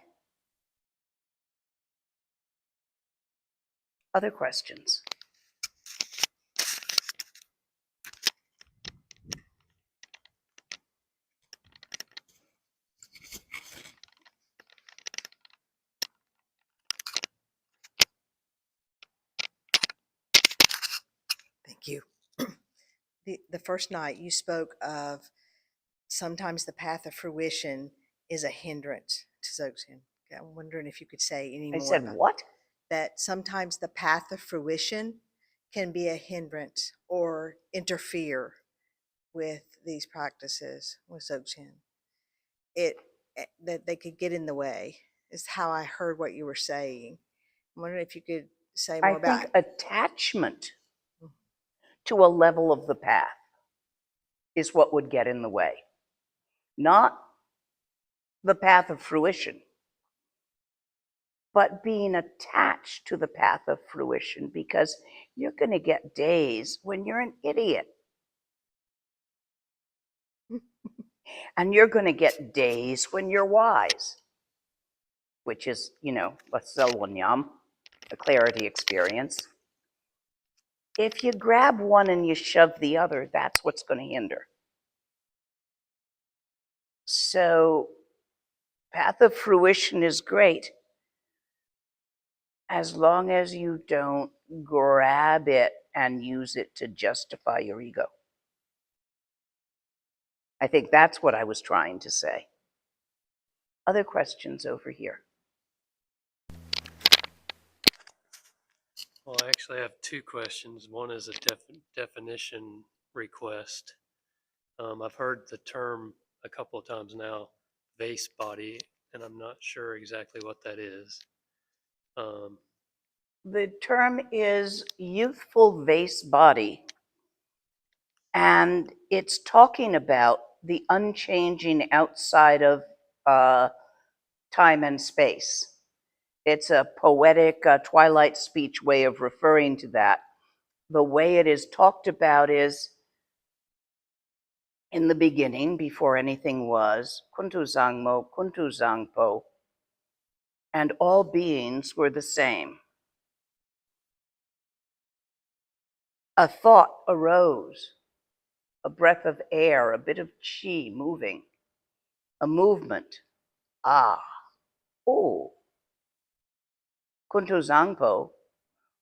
Other questions? Thank you. the first night you spoke of sometimes the path of fruition is a hindrance to Dzogchen. I'm wondering if you could say any I more said, about what? that. Sometimes the path of fruition can be a hindrance or interfere with these practices with Dzogchen. That they could get in the way is how I heard what you were saying. I'm wondering if you could say I more about think attachment to a level of the path is what would get in the way, not the path of fruition, but being attached to the path of fruition, because you're going to get days when you're an idiot. And you're going to get days when you're wise, which is, a selwanyam, a clarity experience. If you grab one and you shove the other, that's what's going to hinder. So, path of fruition is great as long as you don't grab it and use it to justify your ego. I think that's what I was trying to say. Other questions over here? Well, I actually have two questions. One is a definition request. I've heard the term a couple of times now, vase body, and I'm not sure exactly what that is. The term is youthful vase body, and it's talking about the unchanging outside of time and space. It's a poetic twilight speech way of referring to that. The way it is talked about is in the beginning, before anything was, kuntu zangmo, kuntu zangpo, and all beings were the same. A thought arose, a breath of air, a bit of chi moving, a movement. Ah, oh. Kuntu Zangpo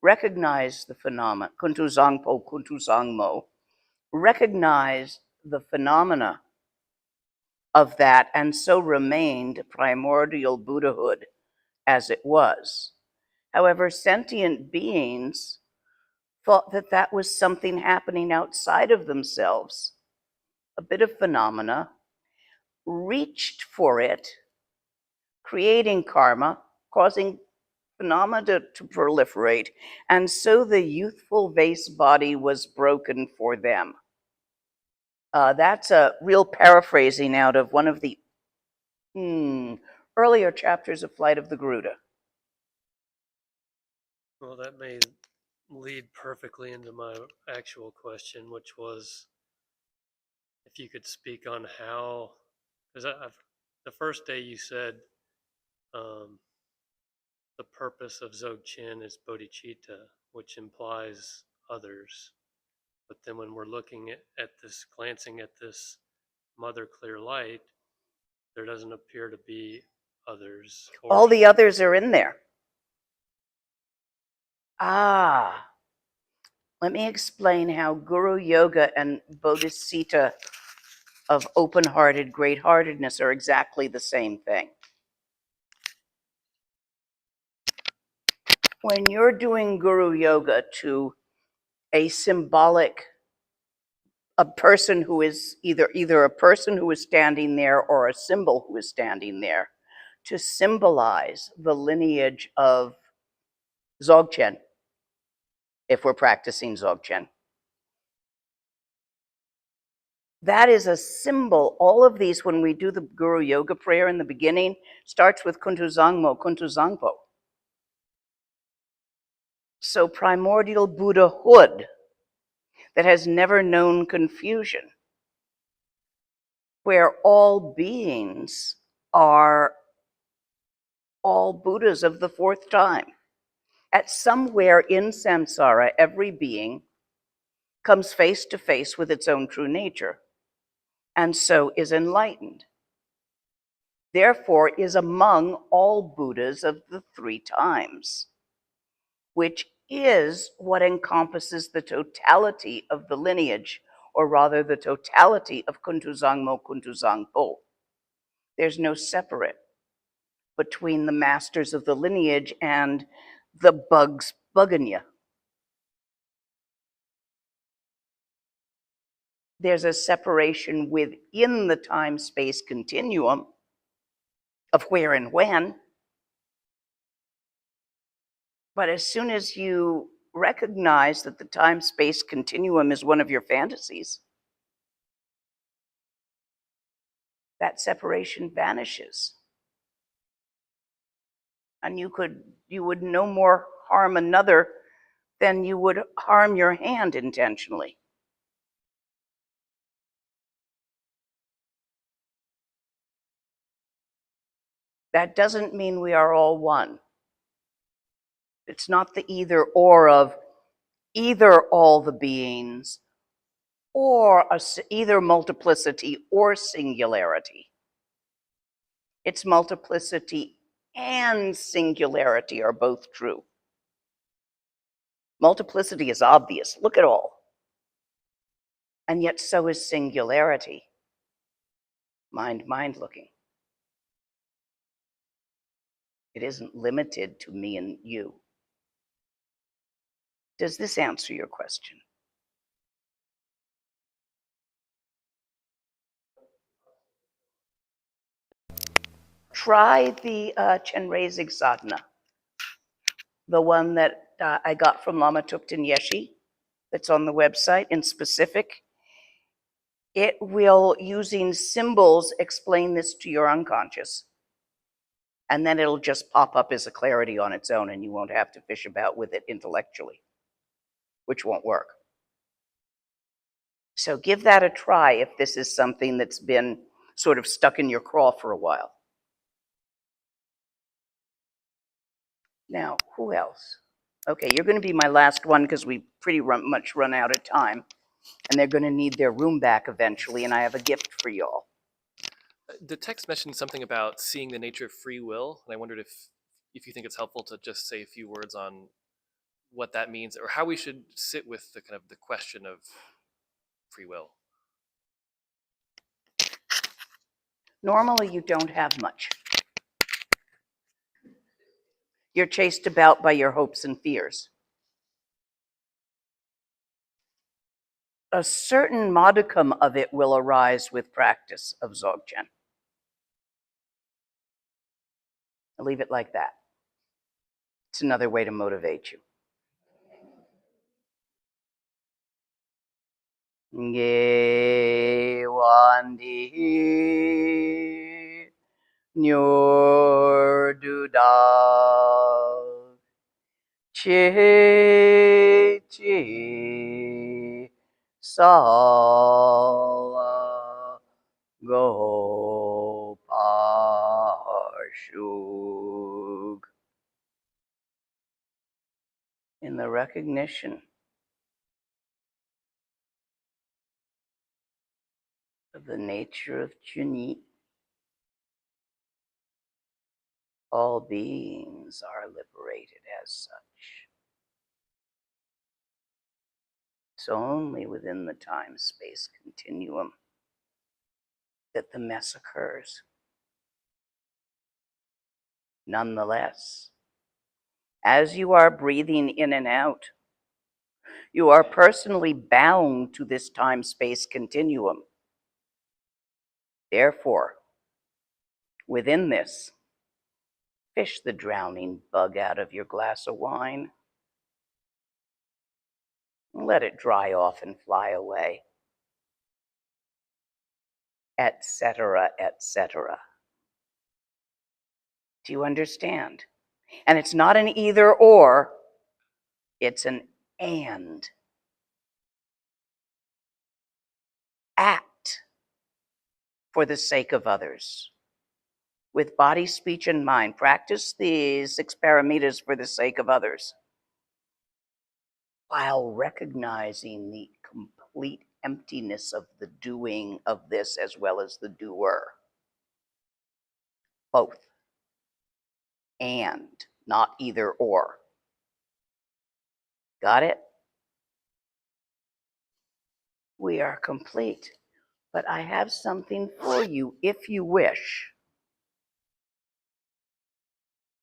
recognized the phenomena. Kuntu Zangpo, Kuntu Zangmo recognized the phenomena of that, and so remained primordial Buddhahood as it was. However, sentient beings thought that that was something happening outside of themselves, a bit of phenomena, reached for it, creating karma, causing phenomena to proliferate, and so the youthful vase body was broken for them. That's a real paraphrasing out of one of the earlier chapters of Flight of the Garuda. Well, that may lead perfectly into my actual question, which was if you could speak on how, because the first day you said the purpose of Dzogchen is bodhicitta, which implies others. But then when we're looking at this, glancing at this mother clear light, there doesn't appear to be others. All the others are in there. Let me explain how Guru Yoga and Bodhicitta of open-hearted great-heartedness are exactly the same thing. When you're doing Guru Yoga to a symbolic, a person who is either a person who is standing there or a symbol who is standing there, to symbolize the lineage of Dzogchen, if we're practicing Dzogchen. That is a symbol. All of these, when we do the Guru Yoga prayer in the beginning, starts with Kuntu Zangmo, Kuntu Zangpo. So primordial Buddhahood that has never known confusion, where all beings are all Buddhas of the fourth time. At somewhere in samsara, every being comes face to face with its own true nature, and so is enlightened. Therefore, is among all Buddhas of the three times, which is what encompasses the totality of the lineage, or rather the totality of Kuntuzangmo Kuntuzangpo. There's no separate between the masters of the lineage and the bugs bugging you. There's a separation within the time-space continuum of where and when. But as soon as you recognize that the time-space continuum is one of your fantasies, that separation vanishes. And you would no more harm another than you would harm your hand intentionally. That doesn't mean we are all one. It's not the either or of either all the beings or either multiplicity or singularity. It's multiplicity and singularity are both true. Multiplicity is obvious, look at all. And yet so is singularity. Mind looking. It isn't limited to me and you. Does this answer your question? Try the Chenrezig sadhana, the one that I got from Lama Thupten Yeshe, that's on the website in specific. It will, using symbols, explain this to your unconscious. And then it'll just pop up as a clarity on its own, and you won't have to fish about with it intellectually, which won't work. So give that a try if this is something that's been sort of stuck in your craw for a while. Now, who else? Okay, you're going to be my last one because we pretty much run out of time, and they're going to need their room back eventually, and I have a gift for y'all. The text mentioned something about seeing the nature of free will, and I wondered if you think it's helpful to just say a few words on what that means, or how we should sit with the kind of the question of free will. Normally, you don't have much. You're chased about by your hopes and fears. A certain modicum of it will arise with practice of Dzogchen. I'll leave it like that. It's another way to motivate you. Ge wandi nyor duda che che sala go pashug. In the recognition of the nature of Chuni, all beings are liberated as such. It's only within the time-space continuum that the mess occurs. Nonetheless, as you are breathing in and out, you are personally bound to this time-space continuum. Therefore, within this, fish the drowning bug out of your glass of wine. Let it dry off and fly away, etc., etc. Do you understand? And it's not an either or, it's an and. Act for the sake of others. With body, speech, and mind, practice these 6 paramitas for the sake of others, while recognizing the complete emptiness of the doing of this as well as the doer. Both. And, not either or. Got it? We are complete. But I have something for you if you wish.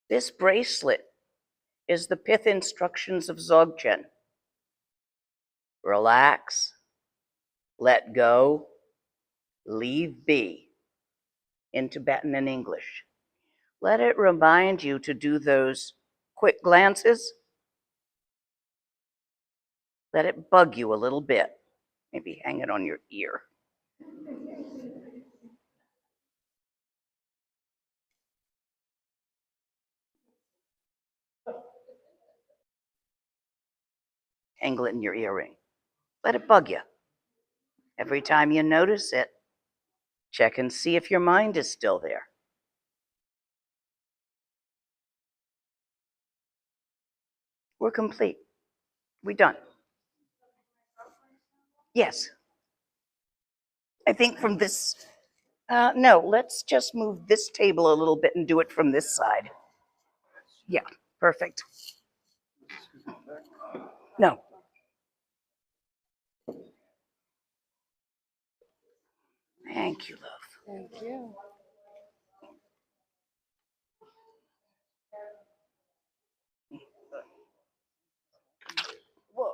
This bracelet is the pith instructions of Dzogchen. Relax, let go, leave be, in Tibetan and English. Let it remind you to do those quick glances. Let it bug you a little bit. Maybe hang it on your ear. Angle it in your earring. Let it bug you. Every time you notice it, check and see if your mind is still there. We're complete. We're done. Yes. I think from this, no, let's just move this table a little bit and do it from this side. Yeah, perfect. No. Thank you, love. Thank you. Whoa.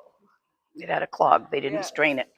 It had a clog. They didn't Yeah. strain it.